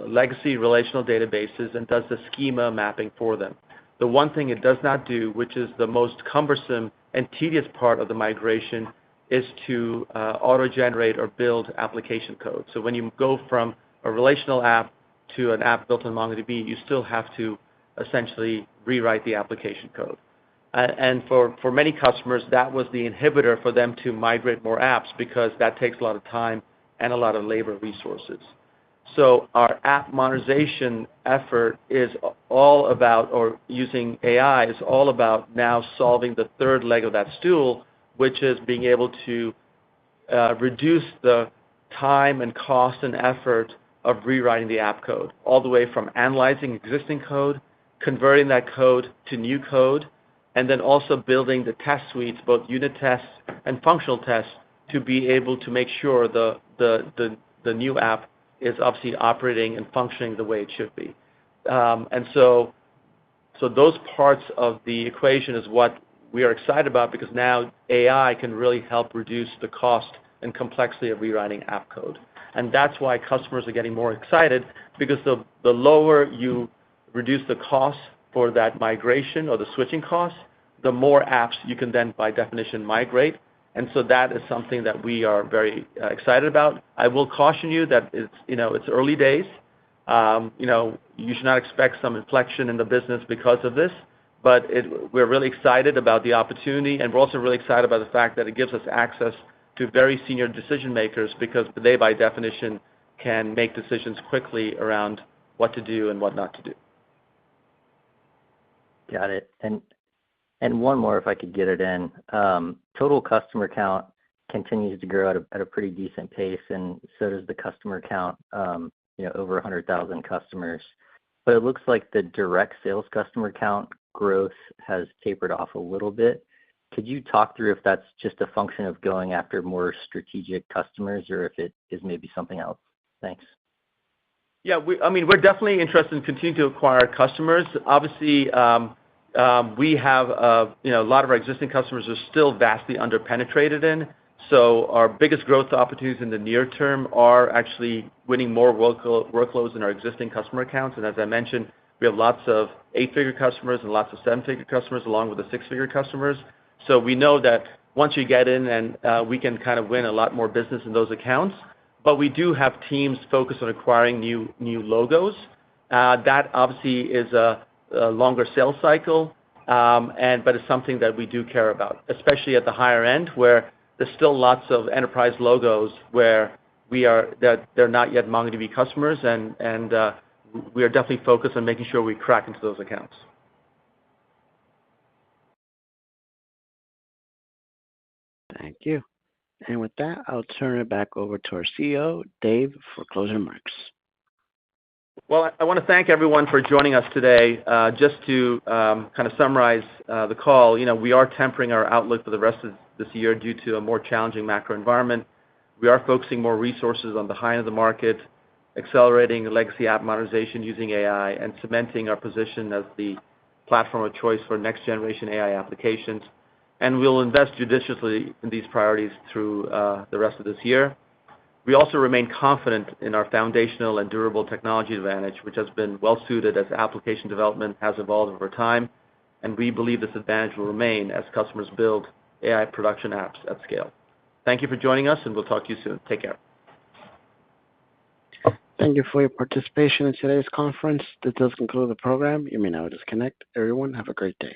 legacy relational databases and does the schema mapping for them. The one thing it does not do, which is the most cumbersome and tedious part of the migration, is to auto-generate or build application code. So when you go from a relational app to an app built on MongoDB, you still have to essentially rewrite the application code. And for many customers, that was the inhibitor for them to migrate more apps because that takes a lot of time and a lot of labor resources. So our app modernization effort is all about, or using AI is all about now solving the third leg of that stool, which is being able to reduce the time and cost and effort of rewriting the app code, all the way from analyzing existing code, converting that code to new code, and then also building the test suites, both unit tests and functional tests, to be able to make sure the new app is obviously operating and functioning the way it should be. And so those parts of the equation is what we are excited about, because now AI can really help reduce the cost and complexity of rewriting app code. And that's why customers are getting more excited, because the lower you reduce the cost for that migration or the switching costs, the more apps you can then, by definition, migrate. And so that is something that we are very excited about. I will caution you that it's early days. You should not expect some inflection in the business because of this, but we're really excited about the opportunity, and we're also really excited about the fact that it gives us access to very senior decision makers, because they, by definition, can make decisions quickly around what to do and what not to do. Got it. And one more, if I could get it in. Total customer count continues to grow at a pretty decent pace, and so does the customer count, over 100,000 customers. But it looks like the direct sales customer count growth has tapered off a little bit. Could you talk through if that's just a function of going after more strategic customers, or if it is maybe something else? Thanks. Yeah, we're definitely interested in continuing to acquire customers. Obviously, we have a lot of our existing customers are still vastly underpenetrated in. So our biggest growth opportunities in the near term are actually winning more workloads in our existing customer accounts. And as I mentioned, we have lots of 8-figure customers and lots of 7-figure customers, along with the 6-figure customers. So we know that once you get in, and we can kind of win a lot more business in those accounts. But we do have teams focused on acquiring new logos. That obviously is a longer sales cycle, but it's something that we do care about, especially at the higher end, where there's still lots of enterprise logos where they're not yet MongoDB customers, and we are definitely focused on making sure we crack into those accounts. Thank you. And with that, I'll turn it back over to our CEO, Dave, for closing remarks. Well, I want to thank everyone for joining us today. Just to kind of summarize the call, we are tempering our outlook for the rest of this year due to a more challenging macro environment. We are focusing more resources on the high end of the market, accelerating legacy app modernization using AI, and cementing our position as the platform of choice for next-generation AI applications. And we'll invest judiciously in these priorities through the rest of this year. We also remain confident in our foundational and durable technology advantage, which has been well-suited as application development has evolved over time, and we believe this advantage will remain as customers build AI production apps at scale. Thank you for joining us, and we'll talk to you soon. Take care. Thank you for your participation in today's conference. This does conclude the program. You may now disconnect. Everyone, have a great day.